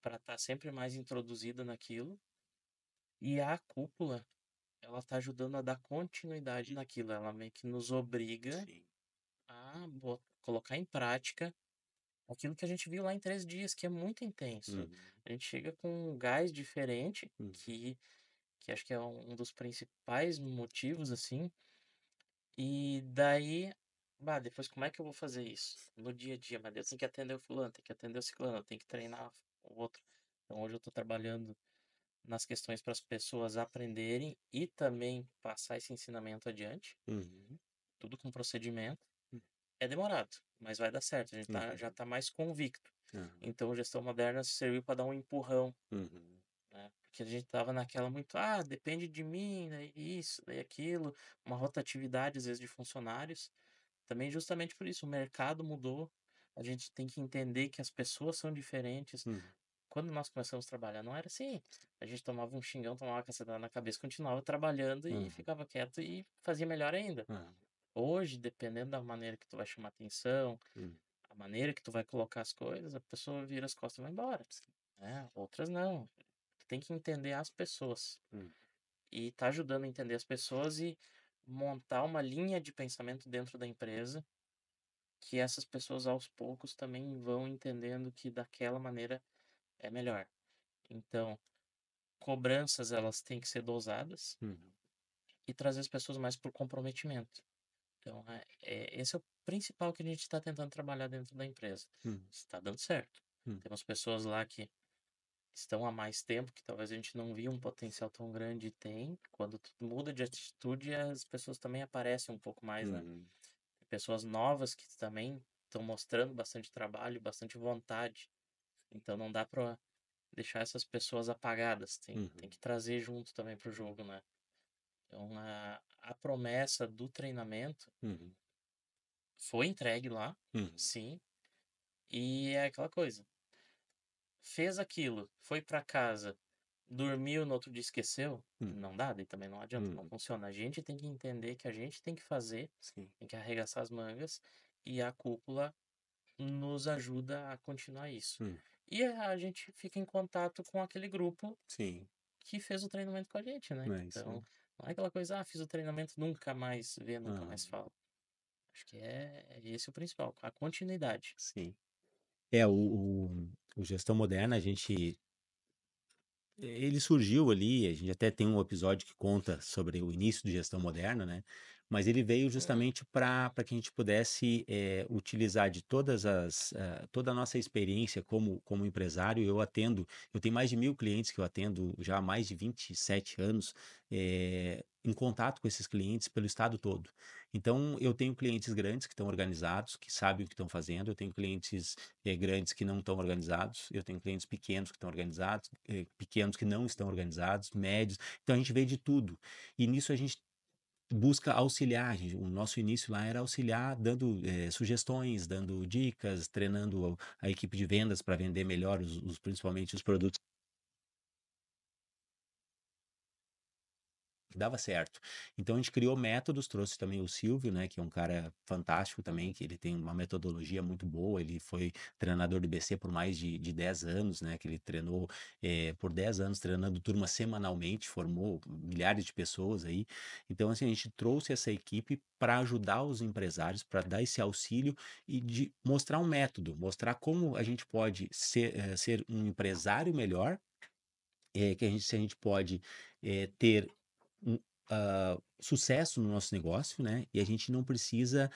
para estar sempre mais introduzida naquilo. E a cúpula, ela está ajudando a dar continuidade naquilo. Ela meio que nos obriga sim. a colocar em prática aquilo que a gente viu lá em 3 dias, que é muito intenso. Uhum, A gente chega com um gás diferente, uhum, que acho que é um dos principais motivos, assim. E daí, bah, depois como é que eu vou fazer isso? No dia a dia, mas eu tenho que atender o fulano, tenho que atender o ciclano, eu tenho que treinar o outro. Então hoje eu estou trabalhando nas questões para as pessoas aprenderem e também passar esse ensinamento adiante, uhum, tudo com procedimento. uhum, É demorado, mas vai dar certo, a gente já uhum, está mais convicto. aham, Então, gestão moderna serviu para dar um empurrão, uhum, né? Porque a gente tava naquela muito, ah, depende de mim, daí isso, daí aquilo, uma rotatividade às vezes de funcionários. Também justamente por isso, o mercado mudou, a gente tem que entender que as pessoas são diferentes. uhum, Quando nós começamos a trabalhar, não era assim. A gente tomava um xingão, tomava uma cacetada na cabeça, continuava trabalhando e aham, ficava quieto e fazia melhor ainda. aham, Hoje, dependendo da maneira que tu vai chamar atenção, hum, a maneira que tu vai colocar as coisas, a pessoa vira as costas e vai embora, né? Outras não. Tu tem que entender as pessoas. hum, E tá ajudando a entender as pessoas e montar uma linha de pensamento dentro da empresa que essas pessoas aos poucos também vão entendendo que daquela maneira é melhor. Então, cobranças elas têm que ser dosadas uhum, e trazer as pessoas mais por comprometimento. Então, esse é o principal que a gente está tentando trabalhar dentro da empresa. hum, Está dando certo. hum, Temos pessoas lá que estão há mais tempo, que talvez a gente não via um potencial tão grande e tem. Quando tu muda de atitude, as pessoas também aparecem um pouco mais, né? uhum, Tem pessoas novas que também estão mostrando bastante trabalho, bastante vontade. Então não dá pra deixar essas pessoas apagadas. Tem uhum, que trazer junto também pro jogo, né? Então a promessa do treinamento uhum, foi entregue lá, uhum, sim. E é aquela coisa. Fez aquilo, foi pra casa, dormiu, no outro dia esqueceu, uhum, não dá, daí também não adianta, não uhum, funciona. A gente tem que entender que a gente tem que fazer, sim, tem que arregaçar as mangas e a cúpula nos ajuda a continuar isso. hum, E a gente fica em contato com aquele grupo sim, que fez o treinamento com a gente, né? é isso Então, aí. não é aquela coisa, ah, fiz o treinamento, nunca mais vê, nunca Aham, mais fala. Acho que é esse o principal, a continuidade. sim. É, o Gestão Moderna, a gente ele surgiu ali, a gente até tem um episódio que conta sobre o início de gestão moderna, né, mas ele veio Uhum, justamente para que a gente pudesse, utilizar de toda a nossa experiência como empresário. Eu tenho mais de 1.000 clientes que eu atendo já há mais de 27 anos, em contato com esses clientes pelo estado todo. Então eu tenho clientes grandes que estão organizados, que sabem o que estão fazendo, eu tenho clientes grandes que não estão organizados, eu tenho clientes pequenos que estão organizados, pequenos que não estão organizados, médios. Então a gente vê de tudo. E nisso a gente busca auxiliar. O nosso início lá era auxiliar, dando sugestões, dando dicas, treinando a equipe de vendas para vender melhor principalmente os produtos. Dava certo. Então a gente criou métodos, trouxe também o Silvio, né, que é um cara fantástico também, uhum. que ele tem uma metodologia muito boa. Ele foi treinador do IBC por mais de 10 anos, né, que ele treinou por 10 anos, treinando turma semanalmente, formou milhares de pessoas aí. Então, assim, a gente trouxe essa equipe para ajudar os empresários, para dar esse auxílio e de mostrar um método, mostrar como a gente pode ser um empresário melhor, se a gente pode ter um, sucesso no nosso negócio, né? E a gente não precisa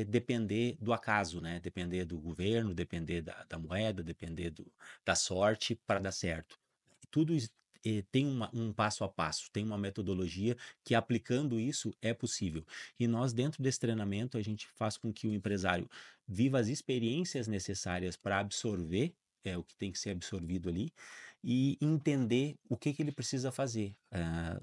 depender do acaso, né? Depender do governo, depender da moeda, depender da sorte para dar certo. Tudo tem um passo a passo, tem uma metodologia que aplicando isso é possível. E nós, dentro desse treinamento, a gente faz com que o empresário viva as experiências necessárias para absorver o que tem que ser absorvido ali e entender o que ele precisa fazer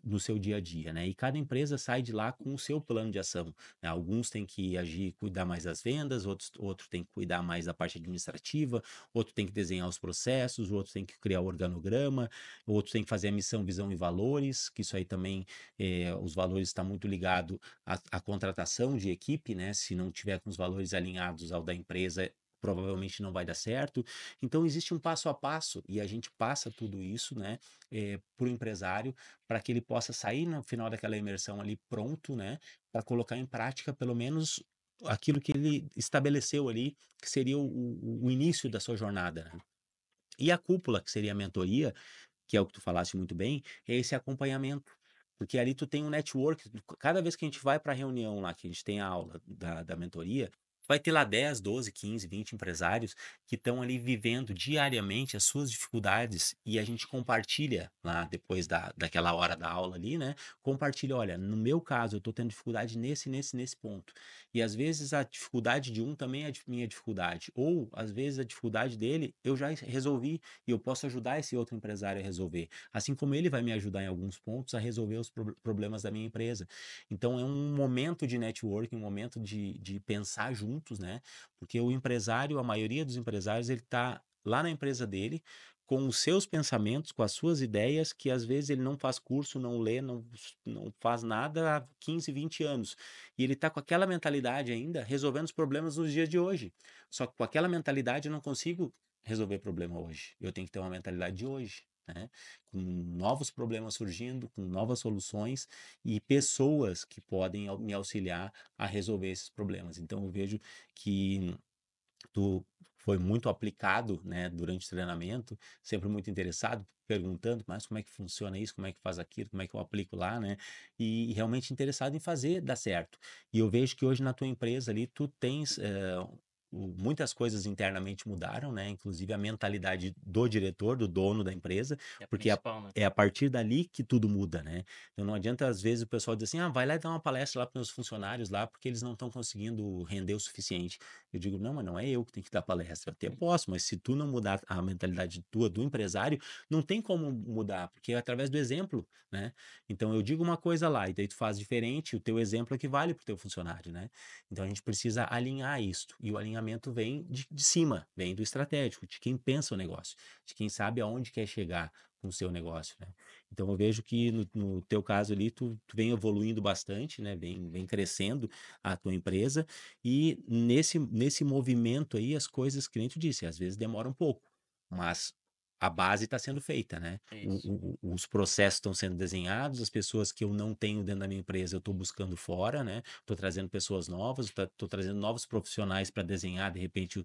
no seu dia a dia, né? E cada empresa sai de lá com o seu plano de ação, né? Alguns têm que agir, cuidar mais das vendas, outros têm que cuidar mais da parte administrativa, outro tem que desenhar os processos, o outro tem que criar o organograma, o outro tem que fazer a missão, visão e valores, que isso aí também, os valores está muito ligado à contratação de equipe, né? Se não tiver com os valores alinhados ao da empresa, provavelmente não vai dar certo. Então existe um passo a passo e a gente passa tudo isso, né, para o empresário, para que ele possa sair no final daquela imersão ali pronto, né, para colocar em prática pelo menos aquilo que ele estabeleceu ali, que seria o início da sua jornada, né. E a cúpula, que seria a mentoria, que é o que tu falaste muito bem, é esse acompanhamento. Porque ali tu tem um network, cada vez que a gente vai para a reunião lá, que a gente tem a aula da mentoria, vai ter lá 10, 12, 15, 20 empresários que estão ali vivendo diariamente as suas dificuldades e a gente compartilha lá depois daquela hora da aula ali, né? Compartilha, olha, no meu caso eu estou tendo dificuldade nesse ponto. E às vezes a dificuldade de um também é minha dificuldade. Ou às vezes a dificuldade dele eu já resolvi e eu posso ajudar esse outro empresário a resolver. Assim como ele vai me ajudar em alguns pontos a resolver os problemas da minha empresa. Então é um momento de networking, um momento de pensar juntos, né? Porque o empresário, a maioria dos empresários, ele está lá na empresa dele, com os seus pensamentos, com as suas ideias, que às vezes ele não faz curso, não lê, não faz nada há 15, 20 anos. E ele está com aquela mentalidade ainda, resolvendo os problemas nos dias de hoje. Só que com aquela mentalidade eu não consigo resolver problema hoje. Eu tenho que ter uma mentalidade de hoje, né? Com novos problemas surgindo, com novas soluções e pessoas que podem me auxiliar a resolver esses problemas. Então eu vejo que tu foi muito aplicado, né, durante o treinamento, sempre muito interessado, perguntando, mas como é que funciona isso, como é que faz aquilo, como é que eu aplico lá, né? E realmente interessado em fazer dar certo. E eu vejo que hoje na tua empresa ali tu tens muitas coisas internamente mudaram, né? Inclusive a mentalidade do diretor, do dono da empresa, É a porque principal, né? é a partir dali que tudo muda, né? Então não adianta às vezes o pessoal dizer assim, ah, vai lá e dá uma palestra lá para os funcionários lá, porque eles não estão conseguindo render o suficiente. Eu digo, não, mas não é eu que tenho que dar palestra. Eu até posso, mas se tu não mudar a mentalidade tua do empresário, não tem como mudar, porque é através do exemplo, né? Então eu digo uma coisa lá, e daí tu faz diferente, o teu exemplo é que vale para o teu funcionário, né? Então a gente precisa alinhar isto. E o alinhamento vem de cima, vem do estratégico, de quem pensa o negócio, de quem sabe aonde quer chegar com o seu negócio, né? Então eu vejo que no teu caso ali, tu vem evoluindo bastante, né? Vem crescendo a tua empresa e nesse movimento aí, as coisas, que nem tu disse, às vezes demora um pouco, mas a base está sendo feita, né. Isso. Os processos estão sendo desenhados, as pessoas que eu não tenho dentro da minha empresa, eu estou buscando fora, né, estou trazendo pessoas novas, estou trazendo novos profissionais para desenhar, de repente,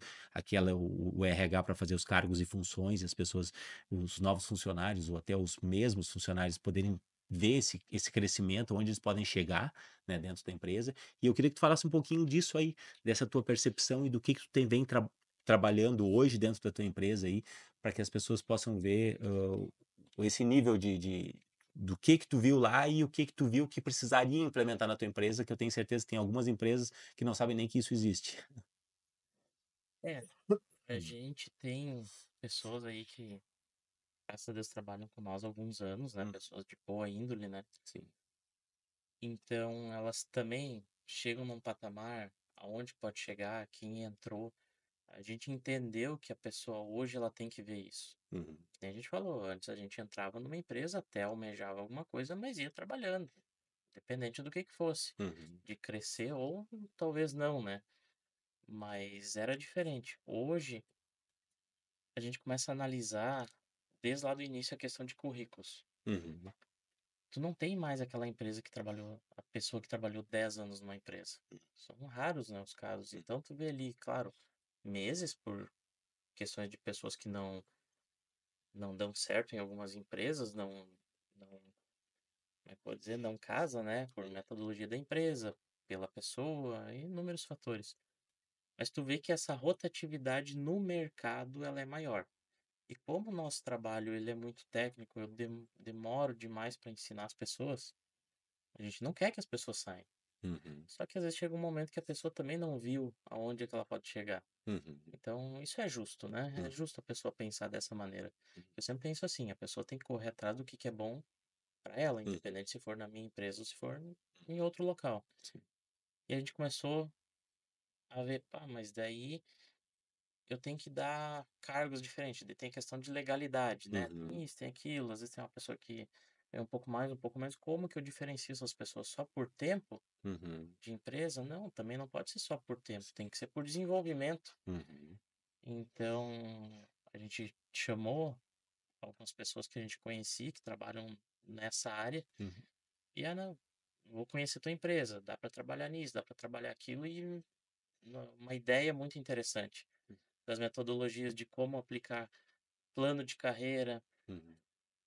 o RH para fazer os cargos e funções, e as pessoas, os novos funcionários ou até os mesmos funcionários poderem ver esse crescimento, onde eles podem chegar, né, dentro da empresa. E eu queria que tu falasse um pouquinho disso aí, dessa tua percepção e do que tu tem vem trabalhando hoje dentro da tua empresa aí, para que as pessoas possam ver, esse nível de do que tu viu lá e o que tu viu que precisaria implementar na tua empresa, que eu tenho certeza que tem algumas empresas que não sabem nem que isso existe. É, a Hum, gente tem pessoas aí que, graças a Deus, trabalham com nós há alguns anos, né? hum, Pessoas de boa índole, né? sim. Então, elas também chegam num patamar aonde pode chegar, quem entrou. A gente entendeu que a pessoa hoje ela tem que ver isso. Uhum, Que nem a gente falou, antes a gente entrava numa empresa, até almejava alguma coisa, mas ia trabalhando, independente do que fosse, uhum, de crescer ou talvez não, né? Mas era diferente. Hoje a gente começa a analisar desde lá do início a questão de currículos. uhum, Tu não tem mais aquela empresa que trabalhou, a pessoa que trabalhou 10 anos numa empresa. São raros, né, os casos. Então tu vê ali, claro, meses por questões de pessoas que não dão certo em algumas empresas, não, como é que pode dizer, não casa, né, por metodologia da empresa, pela pessoa, e inúmeros fatores. Mas tu vê que essa rotatividade no mercado ela é maior. E como o nosso trabalho ele é muito técnico, eu demoro demais para ensinar as pessoas, a gente não quer que as pessoas saiam. uhum, Só que às vezes chega um momento que a pessoa também não viu aonde é que ela pode chegar. uhum, Então, isso é justo, né? É uhum, justo a pessoa pensar dessa maneira. Eu sempre penso assim, a pessoa tem que correr atrás do que é bom para ela, uhum, independente se for na minha empresa ou se for em outro local. sim. E a gente começou a ver, pá, mas daí eu tenho que dar cargos diferentes, daí tem a questão de legalidade, né? Uhum, Tem isso, tem aquilo, às vezes tem uma pessoa que é um pouco mais. Como que eu diferencio essas pessoas só por tempo uhum, de empresa? Não, também não pode ser só por tempo, tem que ser por desenvolvimento. uhum, Então, a gente chamou algumas pessoas que a gente conhecia, que trabalham nessa área, uhum, e não, vou conhecer tua empresa, dá para trabalhar nisso, dá para trabalhar aquilo, e uma ideia muito interessante das metodologias de como aplicar plano de carreira uhum,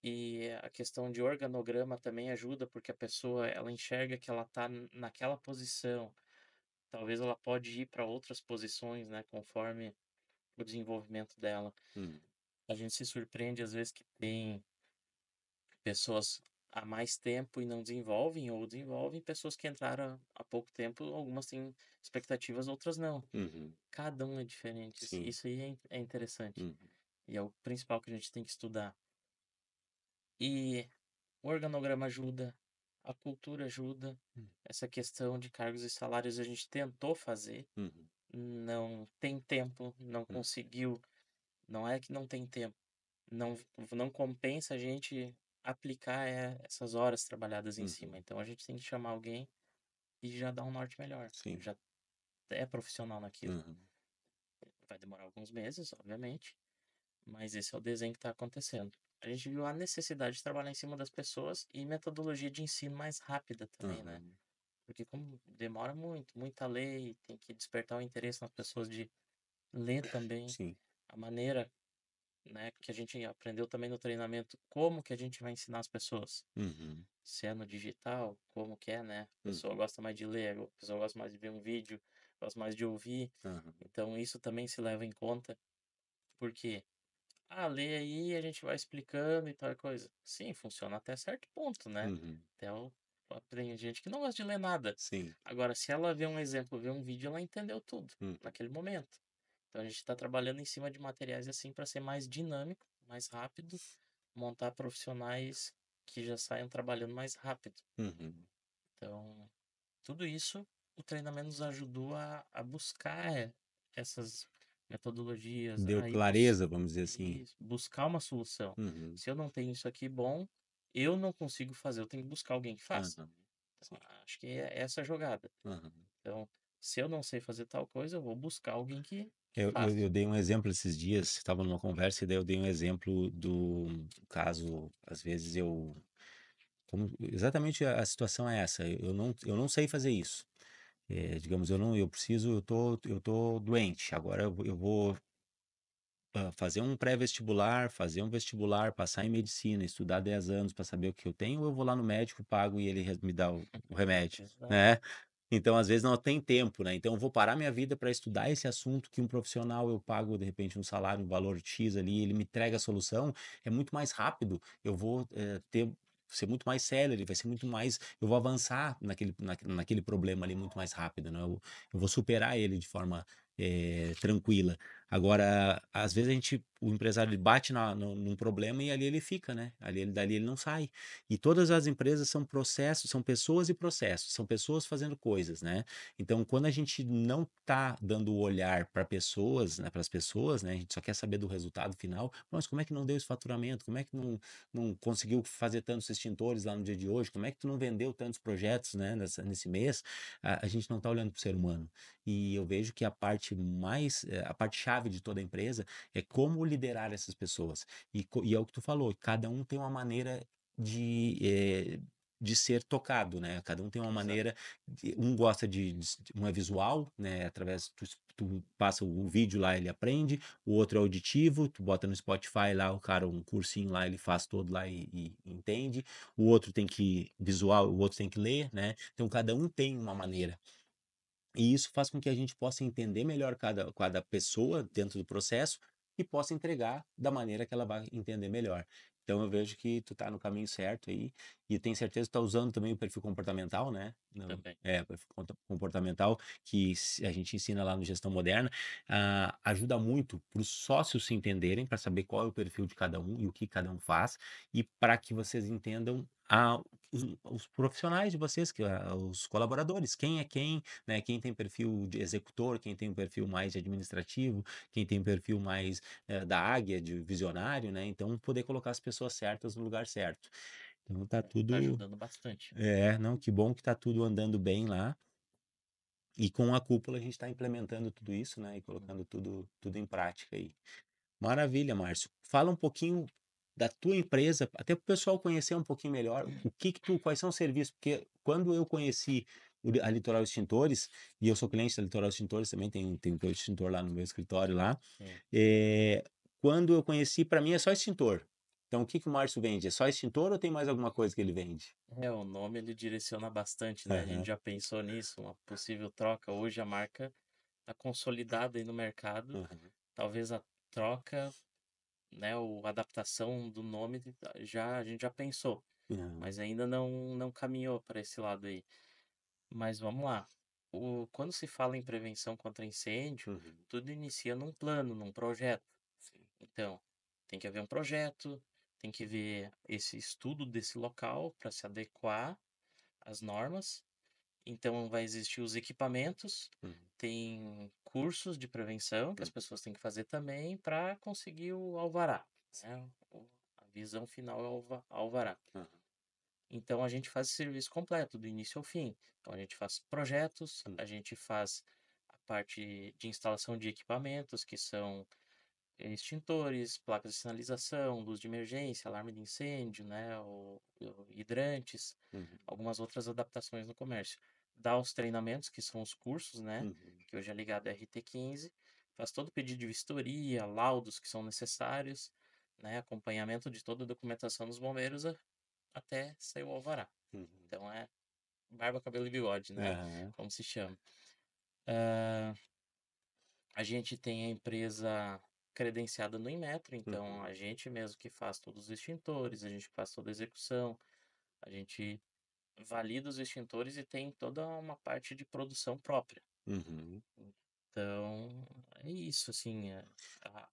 e a questão de organograma também ajuda, porque a pessoa ela enxerga que ela está naquela posição. Talvez ela pode ir para outras posições, né, conforme o desenvolvimento dela. uhum, A gente se surpreende às vezes que tem pessoas há mais tempo e não desenvolvem, ou desenvolvem pessoas que entraram há pouco tempo, algumas têm expectativas, outras não. uhum, Cada um é diferente. sim. Isso aí é interessante. Uhum, E é o principal que a gente tem que estudar. E o organograma ajuda, a cultura ajuda, uhum, essa questão de cargos e salários a gente tentou fazer, uhum, não tem tempo, não uhum, conseguiu, não é que não tem tempo, não, não compensa a gente aplicar essas horas trabalhadas em cima. uhum, Então a gente tem que chamar alguém e já dar um norte melhor, sim. já é profissional naquilo. Uhum, Vai demorar alguns meses, obviamente, mas esse é o desenho que está acontecendo. A gente viu a necessidade de trabalhar em cima das pessoas e metodologia de ensino mais rápida também, né? uhum, Porque como demora muito, muita lei, tem que despertar o interesse nas pessoas de ler também sim. a maneira, né, que a gente aprendeu também no treinamento, como que a gente vai ensinar as pessoas. Uhum, Se é no digital, como que é, né? A pessoa uhum, gosta mais de ler, a pessoa gosta mais de ver um vídeo, gosta mais de ouvir. aham, Então isso também se leva em conta, porque lê aí, a gente vai explicando e tal coisa. Sim, funciona até certo ponto, né? uhum, Até tem gente que não gosta de ler nada. sim. Agora, se ela vê um exemplo, vê um vídeo, ela entendeu tudo Uhum, naquele momento. Então a gente está trabalhando em cima de materiais assim para ser mais dinâmico, mais rápido, montar profissionais que já saiam trabalhando mais rápido. uhum. Então, tudo isso o treinamento nos ajudou a buscar essas metodologias, Deu aí clareza, vamos dizer assim. buscar uma solução. Uhum, Se eu não tenho isso aqui bom, eu não consigo fazer, eu tenho que buscar alguém que faça. aham, Então, sim. acho que é essa a jogada. Aham, Então, se eu não sei fazer tal coisa, eu vou buscar alguém Eu Fácil. dei um exemplo esses dias, estava numa conversa e daí eu dei um exemplo do caso, às vezes exatamente a situação é essa, eu não sei fazer isso. Digamos, eu tô doente, agora eu vou fazer um pré-vestibular, fazer um vestibular, passar em medicina, estudar 10 anos para saber o que eu tenho, ou eu vou lá no médico, pago e ele me dá o remédio, Exato. né? Então, às vezes, não tem tempo, né? Então, eu vou parar minha vida para estudar esse assunto que um profissional eu pago, de repente, um salário, um valor X ali, ele me entrega a solução, é muito mais rápido, eu vou ser muito mais célere, vai ser muito mais, eu vou avançar naquele problema ali muito mais rápido, né? Eu vou superar ele de forma tranquila. Agora, às vezes o empresário ele bate num problema e ali ele fica, né? Dali ele não sai. E todas as empresas são processos, são pessoas e processos, são pessoas fazendo coisas, né? Então, quando a gente não está dando o olhar para pessoas, né, para as pessoas, né, a gente só quer saber do resultado final, mas como é que não deu esse faturamento? Como é que não conseguiu fazer tantos extintores lá no dia de hoje? Como é que tu não vendeu tantos projetos, né, nesse mês? A gente não está olhando para o ser humano. E eu vejo que a parte chave de toda a empresa é como liderar essas pessoas. E é o que tu falou, cada um tem uma maneira de, eh, de ser tocado, né? Cada um tem uma Exato. maneira, um gosta um é visual, né? Através, tu passa o vídeo lá, ele aprende, o outro é auditivo, tu bota no Spotify lá, o cara, um cursinho lá, ele faz todo lá e entende, o outro tem que visual, o outro tem que ler, né? Então cada um tem uma maneira. E isso faz com que a gente possa entender melhor cada pessoa dentro do processo e possa entregar da maneira que ela vai entender melhor. Então eu vejo que tu tá no caminho certo aí, e eu tenho certeza que tu tá usando também o perfil comportamental, né? Também. O perfil comportamental que a gente ensina lá no Gestão Moderna, ajuda muito para os sócios se entenderem, para saber qual é o perfil de cada um e o que cada um faz, e para que vocês entendam os profissionais de vocês, os colaboradores, quem é quem, né? Quem tem perfil de executor, quem tem um perfil mais de administrativo, quem tem um perfil mais da águia, de visionário, né? Então, poder colocar as pessoas certas no lugar certo. Então, tá Tá tudo. ajudando bastante. Não, que bom que tá tudo andando bem lá. E com a cúpula a gente está implementando tudo isso, né? E Uhum. colocando tudo em prática aí. Maravilha, Márcio. Fala um pouquinho da tua empresa, até para o pessoal conhecer um pouquinho melhor quais são os serviços, porque quando eu conheci a Litoral Extintores, e eu sou cliente da Litoral Extintores também, tem um extintor lá no meu escritório lá, Sim. eh, quando eu conheci, para mim é só extintor. Então, o que o Márcio vende? É só extintor ou tem mais alguma coisa que ele vende? O nome ele direciona bastante, né? A gente Aham, já pensou nisso, uma possível troca. Hoje a marca está consolidada aí no mercado. aham, Talvez a troca, né, ou adaptação do nome já a gente já pensou, aham, mas ainda não caminhou para esse lado aí. Mas vamos lá. Quando se fala em prevenção contra incêndio, uhum, tudo inicia num plano, num projeto. sim, Então, tem que haver um projeto, tem que ver esse estudo desse local para se adequar às normas. Então, vai existir os equipamentos, uhum, tem cursos de prevenção que as uhum, pessoas têm que fazer também para conseguir o alvará, sim, né? A visão final é o alvará. aham, Então a gente faz esse serviço completo, do início ao fim. Então a gente faz projetos, uhum, a gente faz a parte de instalação de equipamentos, que são extintores, placas de sinalização, luz de emergência, alarme de incêndio, né, o hidrantes, uhum, algumas outras adaptações no comércio. Dá os treinamentos, que são os cursos, né, uhum, que hoje é ligado à RT15, faz todo o pedido de vistoria, laudos que são necessários, né, acompanhamento de toda a documentação dos bombeiros até sair o alvará. uhum, Então é barba, cabelo e bigode, né? aham, Como se chama. Ah, a gente tem a empresa credenciada no Inmetro, então uhum, a gente mesmo que faz todos os extintores, a gente faz toda a execução, a gente valida os extintores e tem toda uma parte de produção própria. uhum, Então, é isso, assim,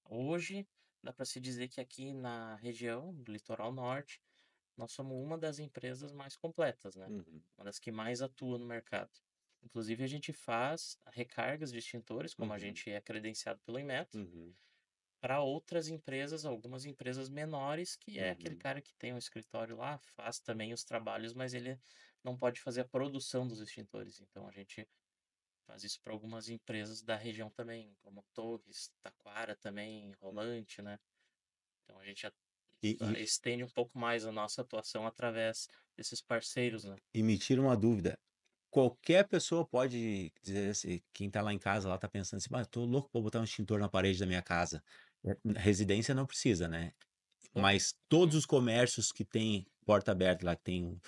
hoje dá para se dizer que aqui na região do Litoral Norte, nós somos uma das empresas mais completas, né? uhum, Uma das que mais atua no mercado. Inclusive, a gente faz recargas de extintores, como a uhum, gente é credenciado pelo Inmetro, uhum, para outras empresas, algumas empresas menores, que é aquele uhum. cara que tem um escritório lá, faz também os trabalhos, mas ele não pode fazer a produção dos extintores. Então, a gente faz isso para algumas empresas da região também, como Torres, Taquara também, Rolante, né? Então a gente E, e, estende um pouco mais a nossa atuação através desses parceiros, né? e me tira uma dúvida. Qualquer pessoa pode dizer assim, quem tá lá em casa lá tá pensando assim, mas tô louco pra botar um extintor na parede da minha casa. Residência não precisa, né? Bom, Mas todos os comércios que tem porta aberta lá, que tem um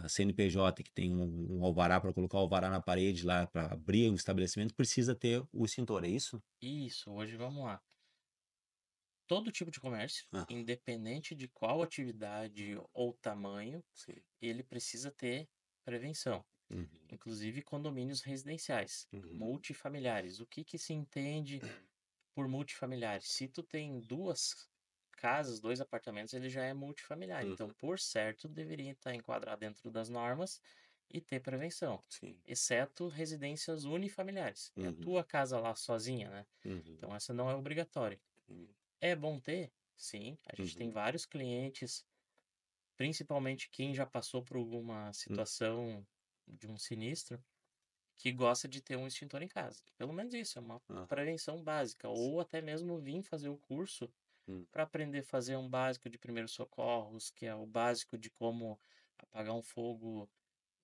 CNPJ, que tem um alvará para colocar o alvará na parede lá, para abrir um estabelecimento, precisa ter o extintor, é isso? isso, hoje vamos lá. Todo tipo de comércio, Ah, independente de qual atividade ou tamanho, sim. ele precisa ter prevenção. Uhum, Inclusive condomínios residenciais, uhum, multifamiliares. O que que se entende por multifamiliares? Se tu tem duas casas, dois apartamentos, ele já é multifamiliar. Então, uhum, por certo, deveria estar enquadrado dentro das normas e ter prevenção, sim. exceto residências unifamiliares. É a Uhum, tua casa lá sozinha, né? uhum, Então, essa não é obrigatória. uhum, É bom ter? Sim, a gente tem uhum, vários clientes, principalmente quem já passou por alguma uhum, situação de um sinistro, que gosta de ter um extintor em casa. Pelo menos isso, é uma aham, prevenção básica. Ou até mesmo vir fazer o curso uhum, para aprender a fazer um básico de primeiros socorros, que é o básico de como apagar um fogo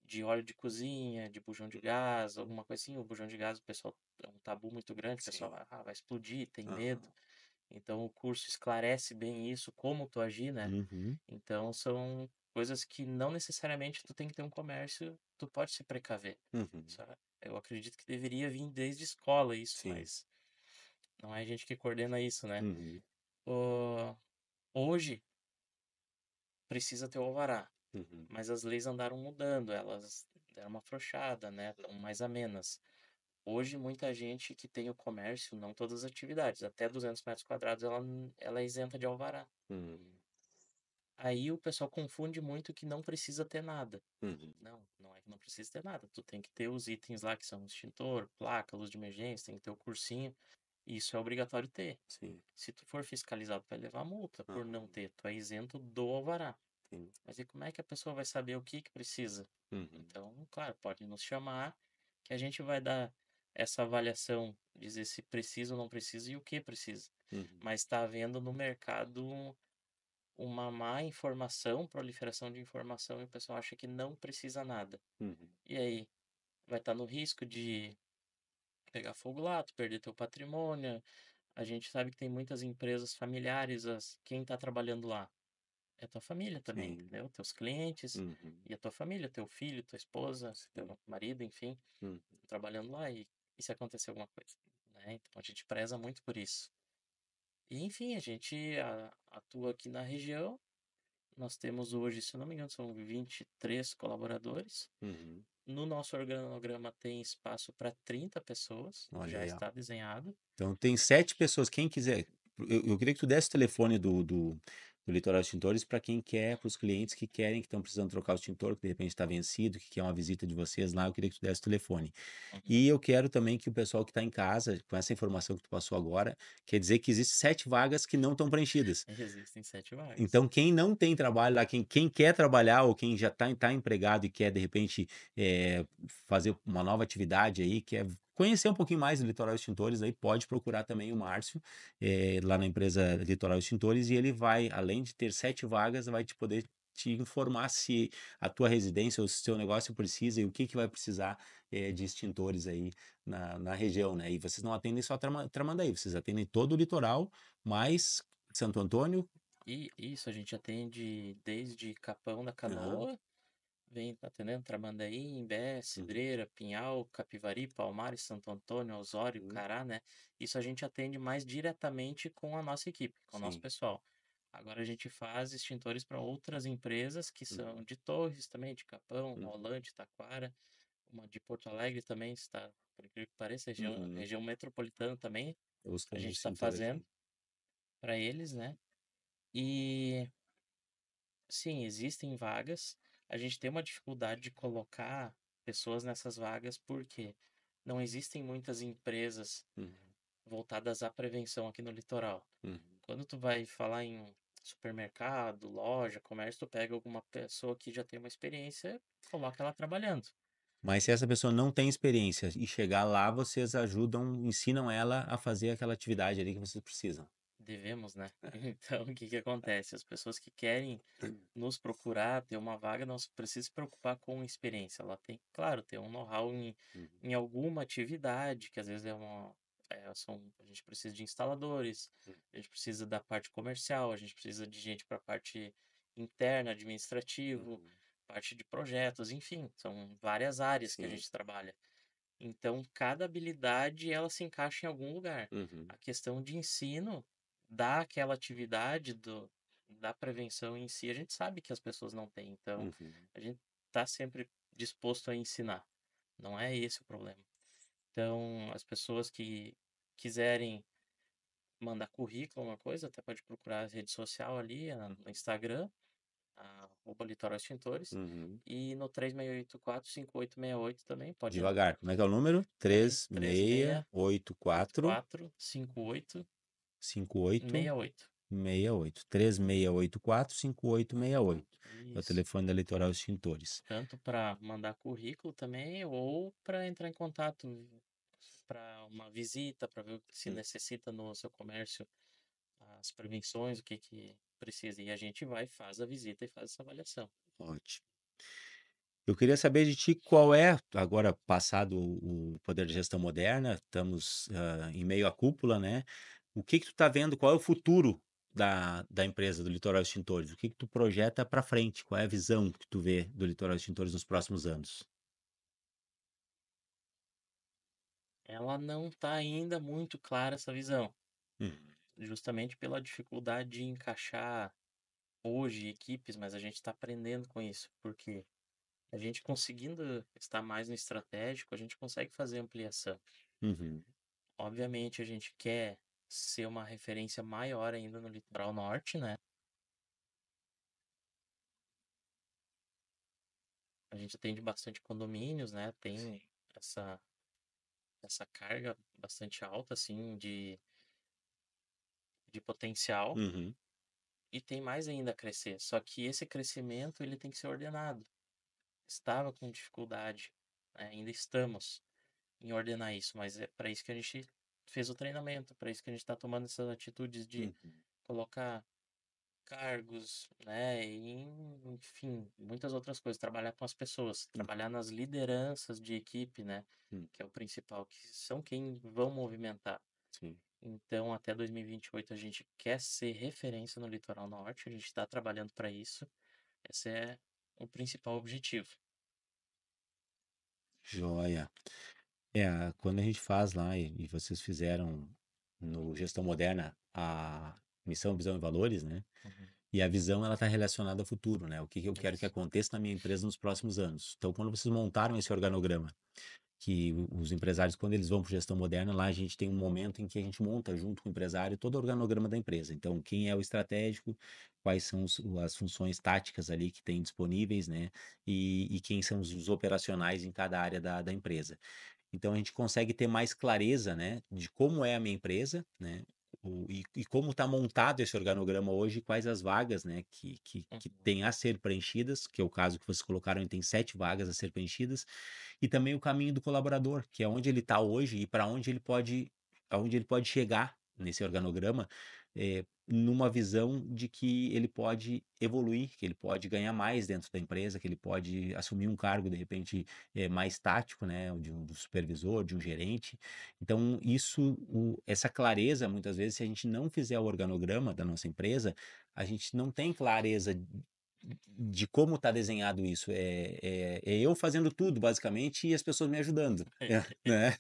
de óleo de cozinha, de bujão de gás, alguma coisa assim. O bujão de gás, o pessoal é um tabu muito grande, o pessoal sim. vai explodir, tem medo. Aham, Então o curso esclarece bem isso, como tu agir, né? uhum, Então são coisas que não necessariamente tu tem que ter um comércio, tu pode se precaver. uhum, Sabe? Eu acredito que deveria vir desde escola isso, sim. mas não é a gente que coordena isso, né? Uhum, O- Hoje precisa ter o alvará, uhum, mas as leis andaram mudando, elas deram uma afrouxada, né? Estão mais amenas. Hoje, muita gente que tem o comércio, não todas as atividades, até 200 metros quadrados, ela é isenta de alvará. uhum, Aí o pessoal confunde muito que não precisa ter nada. uhum, Não, não é que não precisa ter nada. Tu tem que ter os itens lá que são extintor, placa, luz de emergência, tem que ter o cursinho. Isso é obrigatório ter. sim. Se tu for fiscalizado, vai levar multa por não Aham, ter. Tu é isento do alvará. sim. Mas e como é que a pessoa vai saber o que que precisa? Uhum, Então, claro, pode nos chamar que a gente vai dar essa avaliação, dizer se precisa ou não precisa e o que precisa. uhum, Mas está havendo no mercado uma má informação, proliferação de informação e o pessoal acha que não precisa nada. uhum, E aí, vai estar no risco de pegar fogo lá, tu perder teu patrimônio. A gente sabe que tem muitas empresas familiares, quem está trabalhando lá é tua família também, sim. entendeu? Teus clientes Uhum, e a tua família, teu filho, tua esposa, sim. teu marido, enfim, Uhum, trabalhando lá e se acontecer alguma coisa, né? Então a gente preza muito por isso. E enfim, a gente atua aqui na região. Nós temos hoje, se eu não me engano, são 23 colaboradores. uhum. No nosso organograma tem espaço para 30 pessoas, Olha já aí, ó. está desenhado. Então tem 7 pessoas, quem quiser eu queria que tu desse o telefone do Litoral Extintores para quem quer, para os clientes que querem, que estão precisando trocar o extintor, que de repente está vencido, que quer uma visita de vocês lá, eu queria que tu desse o telefone. Uhum. E eu quero também que o pessoal que está em casa, com essa informação que tu passou agora, quer dizer que existem 7 vagas que não estão preenchidas. Existem 7 vagas. Então, quem não tem trabalho lá, quem quer trabalhar ou quem já está empregado e quer, de repente, fazer uma nova atividade aí, quer conhecer um pouquinho mais do Litoral Extintores, aí pode procurar também o Márcio, lá na empresa Litoral Extintores, e ele vai, além de ter 7 vagas, vai te poder te informar se a tua residência ou se o seu negócio precisa e o que vai precisar de extintores aí na região, né? E vocês não atendem só Tramandaí, vocês atendem todo o litoral, mais Santo Antônio. E isso, a gente atende desde Capão da Aham. Canoa, vem atendendo Tramandaí, Imbé, Uhum, Cidreira, Pinhal, Capivari, Palmares, Santo Antônio, Osório, uhum, Cará, né? Isso a gente atende mais diretamente com a nossa equipe, com o nosso sim. pessoal. Agora a gente faz extintores para outras empresas que são Uhum, de Torres também, de Capão, uhum, Rolante, Taquara, uma de Porto Alegre também está, por incrível que pareça, uhum. região metropolitana também, Tô a buscando um gente está extintor fazendo aqui. para eles, né? E sim, existem vagas. A gente tem uma dificuldade de colocar pessoas nessas vagas porque não existem muitas empresas Uhum, voltadas à prevenção aqui no litoral. uhum, Quando tu vai falar em supermercado, loja, comércio, tu pega alguma pessoa que já tem uma experiência, coloca ela trabalhando. Mas se essa pessoa não tem experiência e chegar lá, vocês ajudam, ensinam ela a fazer aquela atividade ali que vocês precisam. Devemos, né? Então, o que que acontece? As pessoas que querem nos procurar, ter uma vaga, não se precisa se preocupar com experiência. Ela tem, claro, ter um know-how Uhum, em alguma atividade, que às vezes a gente precisa de instaladores, a gente precisa da parte comercial, a gente precisa de gente para a parte interna, administrativo, uhum. parte de projetos, enfim, são várias áreas que a Sim. gente trabalha. Então, cada habilidade ela se encaixa em algum lugar. Uhum, A questão de ensino daquela atividade da prevenção em si, a gente sabe que as pessoas não têm. Então, uhum, a gente está sempre disposto a ensinar. Não é esse o problema. Então, as pessoas que quiserem mandar currículo, uma coisa, até pode procurar a rede social ali, no Instagram, arroba Litoral Extintores, uhum. e no 3684-5868 também pode Devagar. Como é que é o número? Três Três três seis meia oito oito quatro quatro cinco oito cinco oito 68. 68. 3684-5868. É o Isso. telefone da Litoral Extintores. Tanto para mandar currículo também, ou para entrar em contato para uma visita, para ver se Hum, necessita no seu comércio as prevenções, o que que precisa. E a gente vai, faz a visita e faz essa avaliação. Ótimo. Eu queria saber de ti qual é, agora passado o poder de gestão moderna, estamos em meio à cúpula, né? O que que tu tá vendo? Qual é o futuro da empresa do Litoral Extintores? O que que tu projeta para frente? Qual é a visão que tu vê do Litoral Extintores nos próximos anos? Ela não está ainda muito clara essa visão, Uhum, justamente pela dificuldade de encaixar hoje equipes, mas a gente está aprendendo com isso, porque a gente conseguindo estar mais no estratégico, a gente consegue fazer ampliação. uhum, Obviamente, a gente quer ser uma referência maior ainda no litoral norte, né? A gente atende bastante condomínios, né? Tem essa, essa carga bastante alta, assim, de potencial uhum, e tem mais ainda a crescer. Só que esse crescimento, ele tem que ser ordenado. Estava com dificuldade, né? Ainda estamos em ordenar isso, mas é para isso que a gente fez o treinamento, para isso que a gente está tomando essas atitudes de uhum, colocar cargos, né? E, enfim, muitas outras coisas. Trabalhar com as pessoas, uhum, trabalhar nas lideranças de equipe, né? uhum, Que é o principal, que são quem vão movimentar. sim. Então, até 2028 a gente quer ser referência no Litoral Norte, a gente está trabalhando para isso. Esse é o principal objetivo. Joia. Quando a gente faz lá, e vocês fizeram no Gestão Moderna a missão, visão e valores, né? Uhum, E a visão ela está relacionada ao futuro, né? O que que eu quero que isso. aconteça na minha empresa nos próximos anos. Então, quando vocês montaram esse organograma, que os empresários, quando eles vão para gestão moderna, lá a gente tem um momento em que a gente monta junto com o empresário todo o organograma da empresa. Então, quem é o estratégico, quais são as funções táticas ali que tem disponíveis, né? E quem são os operacionais em cada área da empresa. Então a gente consegue ter mais clareza, né, de como é a minha empresa, né, e como está montado esse organograma hoje, quais as vagas, né, que Uhum, tem a ser preenchidas, que é o caso que vocês colocaram, tem 7 vagas a ser preenchidas, e também o caminho do colaborador, que é onde ele está hoje e para onde ele pode chegar nesse organograma, numa visão de que ele pode evoluir, que ele pode ganhar mais dentro da empresa, que ele pode assumir um cargo, de repente, mais tático, né, do supervisor, de um gerente. Então, essa clareza, muitas vezes, se a gente não fizer o organograma da nossa empresa, a gente não tem clareza de como está desenhado isso. É eu fazendo tudo, basicamente, e as pessoas me ajudando, né?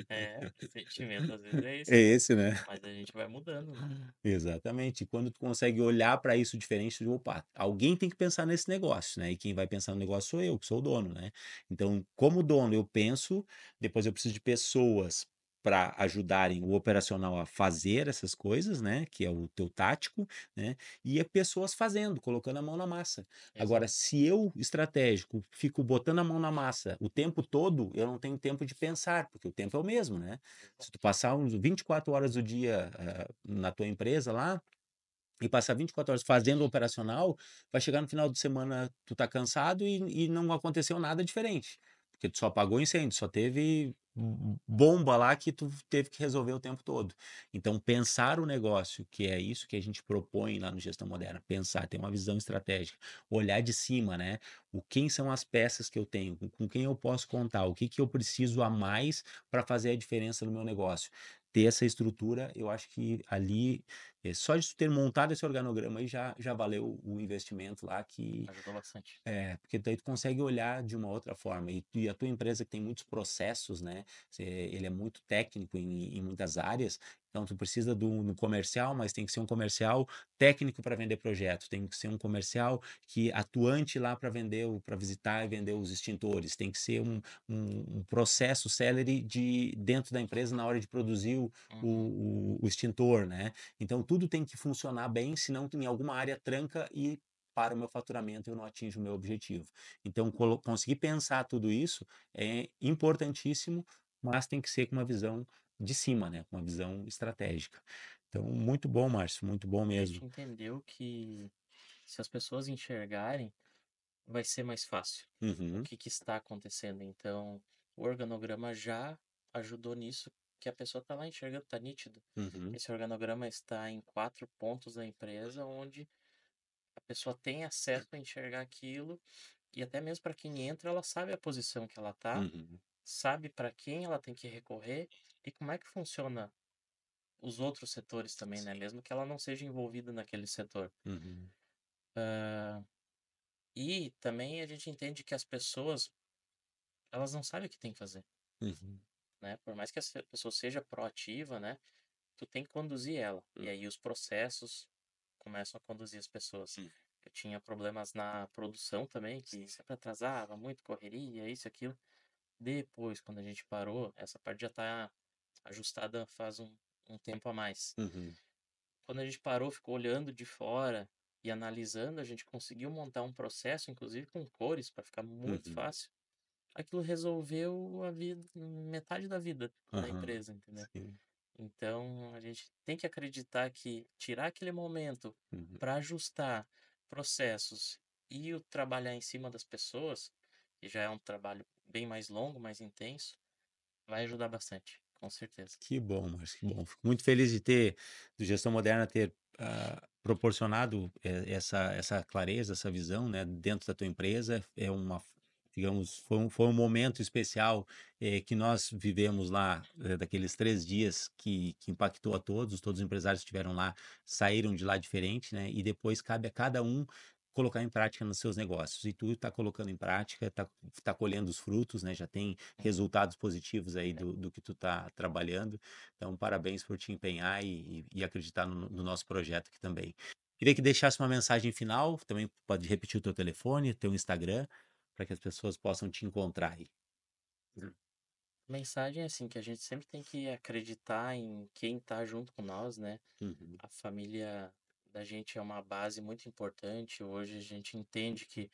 É, o sentimento às vezes é É esse mesmo. esse, né? Mas a gente vai mudando, né? Exatamente. E quando tu consegue olhar para isso diferente, tu diz, opa, alguém tem que pensar nesse negócio, né? E quem vai pensar no negócio sou eu, que sou o dono, né? Então, como dono, eu penso, depois eu preciso de pessoas para ajudarem o operacional a fazer essas coisas, né? Que é o teu tático, né? E é pessoas fazendo, colocando a mão na massa. Agora, Exato. se eu, estratégico, fico botando a mão na massa o tempo todo, eu não tenho tempo de pensar, porque o tempo é o mesmo, né? Se tu Exato. passar uns 24 horas do dia na tua empresa lá e passar 24 horas fazendo o operacional, vai chegar no final de semana, tu tá cansado e não aconteceu nada diferente. porque tu só apagou incêndio, só teve bomba lá que tu teve que resolver o tempo todo. Então pensar o negócio, que é isso que a gente propõe lá no Gestão Moderna, pensar, ter uma visão estratégica, olhar de cima, né, quem são as peças que eu tenho, com quem eu posso contar, o que que eu preciso a mais para fazer a diferença no meu negócio. Ter essa estrutura, eu acho que ali, só de tu ter montado esse organograma aí já valeu o investimento lá que Ajudou bastante. porque daí tu consegue olhar de uma outra forma. E a tua empresa que tem muitos processos, né? Ele é muito técnico em muitas áreas. Então, tu precisa no comercial, mas tem que ser um comercial técnico para vender projetos. Tem que ser um comercial que atuante lá para vender, para visitar e vender os extintores. Tem que ser um processo celery dentro da empresa na hora de produzir Uhum. o extintor, né? Então, tudo tem que funcionar bem, senão em alguma área tranca e para o meu faturamento, eu não atinjo o meu objetivo. Então, conseguir pensar tudo isso é importantíssimo, mas tem que ser com uma visão de cima, né? Com uma visão estratégica. Então, muito bom, Márcio, muito bom A mesmo. gente entendeu que se as pessoas enxergarem, vai ser mais fácil o Uhum, que que está acontecendo. Então, o organograma já ajudou nisso, que a pessoa está lá enxergando, está nítido. uhum, Esse organograma está em 4 pontos da empresa, onde a pessoa tem acesso a enxergar aquilo, e até mesmo para quem entra, ela sabe a posição que ela está, uhum. sabe para quem ela tem que recorrer e como é que funciona os outros setores também, né? Sim. Mesmo que ela não seja envolvida naquele setor. Uhum, E também a gente entende que as pessoas, elas não sabem o que tem que fazer, uhum, né? Por mais que essa pessoa seja proativa, né? Tu tem que conduzir ela. E uhum, aí os processos começam a conduzir as pessoas. uhum. Eu tinha problemas na produção também, que sempre atrasava, muito correria, isso e aquilo. Depois, quando a gente parou, essa parte já está ajustada faz um tempo a mais. Uhum, Quando a gente parou, ficou olhando de fora e analisando, a gente conseguiu montar um processo, inclusive com cores, para ficar muito uhum. fácil. Aquilo resolveu a vida, metade da vida da Aham, empresa, entendeu? sim. Então, a gente tem que acreditar que tirar aquele momento Uhum. para ajustar processos e o trabalhar em cima das pessoas, que já é um trabalho bem mais longo, mais intenso, vai ajudar bastante, com certeza. Que bom, Márcio, que bom. Fico muito feliz de ter, do Gestão Moderna ter proporcionado essa clareza, essa visão, né, dentro da tua empresa. É uma, digamos, foi um momento especial que nós vivemos lá, daqueles 3 dias que impactou a todos os empresários que estiveram lá saíram de lá diferente, né, e depois cabe a cada um colocar em prática nos seus negócios. E tu está colocando em prática, tá colhendo os frutos, né? Já tem Uhum. resultados positivos aí do que tu tá trabalhando. Então, parabéns por te empenhar e acreditar no nosso projeto aqui também. Queria que deixasse uma mensagem final, também pode repetir o teu telefone, teu Instagram, para que as pessoas possam te encontrar aí. A mensagem é assim, que a gente sempre tem que acreditar em quem está junto com nós, né? Uhum, A família da gente é uma base muito importante. Hoje a gente entende que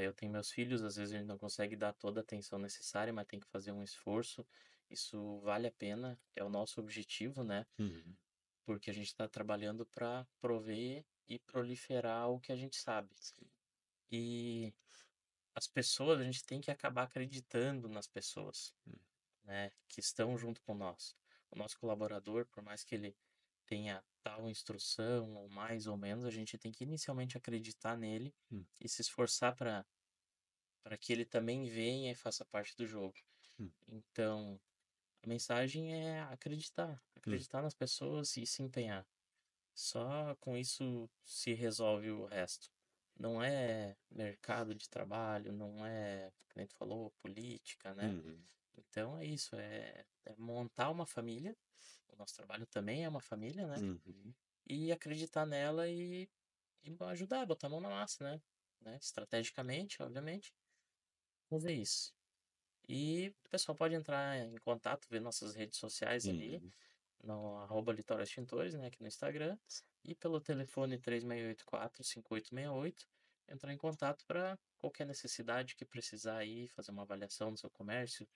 eu tenho meus filhos, às vezes a gente não consegue dar toda a atenção necessária, mas tem que fazer um esforço. Isso vale a pena, é o nosso objetivo, né? uhum, Porque a gente está trabalhando para prover e proliferar o que a gente sabe. sim, E as pessoas, a gente tem que acabar acreditando nas pessoas, hum, né, que estão junto com nós. O nosso colaborador, por mais que ele tenha tal instrução, ou mais ou menos, a gente tem que inicialmente acreditar nele hum, e se esforçar para que ele também venha e faça parte do jogo. hum, Então, a mensagem é acreditar, hum, acreditar nas pessoas e se empenhar. Só com isso se resolve o resto. Não é mercado de trabalho, não é, como tu falou, política, né? uhum, Então é isso, é montar uma família. O nosso trabalho também é uma família, né? uhum, E acreditar nela e ajudar, botar a mão na massa, né? Estrategicamente, obviamente, fazer isso. E o pessoal pode entrar em contato, ver nossas redes sociais ali, uhum. no arroba Litório Extintores, né, aqui no Instagram, e pelo telefone 3684-5868, entrar em contato para qualquer necessidade que precisar aí, fazer uma avaliação do seu comércio,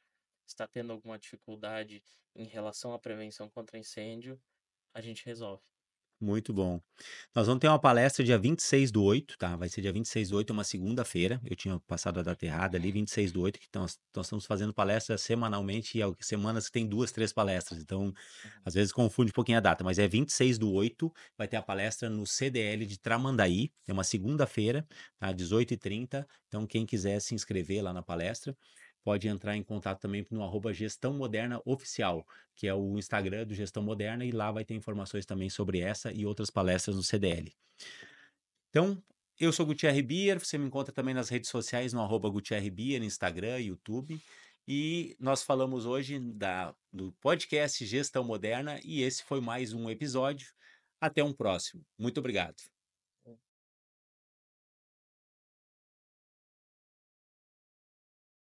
está tendo alguma dificuldade em relação à prevenção contra incêndio, a gente resolve. Muito bom. Nós vamos ter uma palestra dia 26/8, tá, vai ser dia 26/8, uma segunda-feira, eu tinha passado a data errada ali, 26/8, que nós estamos fazendo palestras semanalmente e semanas que tem 2, 3 palestras, então, Uhum. às vezes confunde um pouquinho a data, mas é 26/8, vai ter a palestra no CDL de Tramandaí, é uma segunda-feira, tá, 18h30, então quem quiser se inscrever lá na palestra, pode entrar em contato também no @Gestão Moderna Oficial, que é o Instagram do Gestão Moderna, e lá vai ter informações também sobre essa e outras palestras no CDL. Então, eu sou Gutierre Bier, você me encontra também nas redes sociais no @Gutierre Bier, Instagram, YouTube. E nós falamos hoje do podcast Gestão Moderna, e esse foi mais um episódio. Até um próximo. Muito obrigado.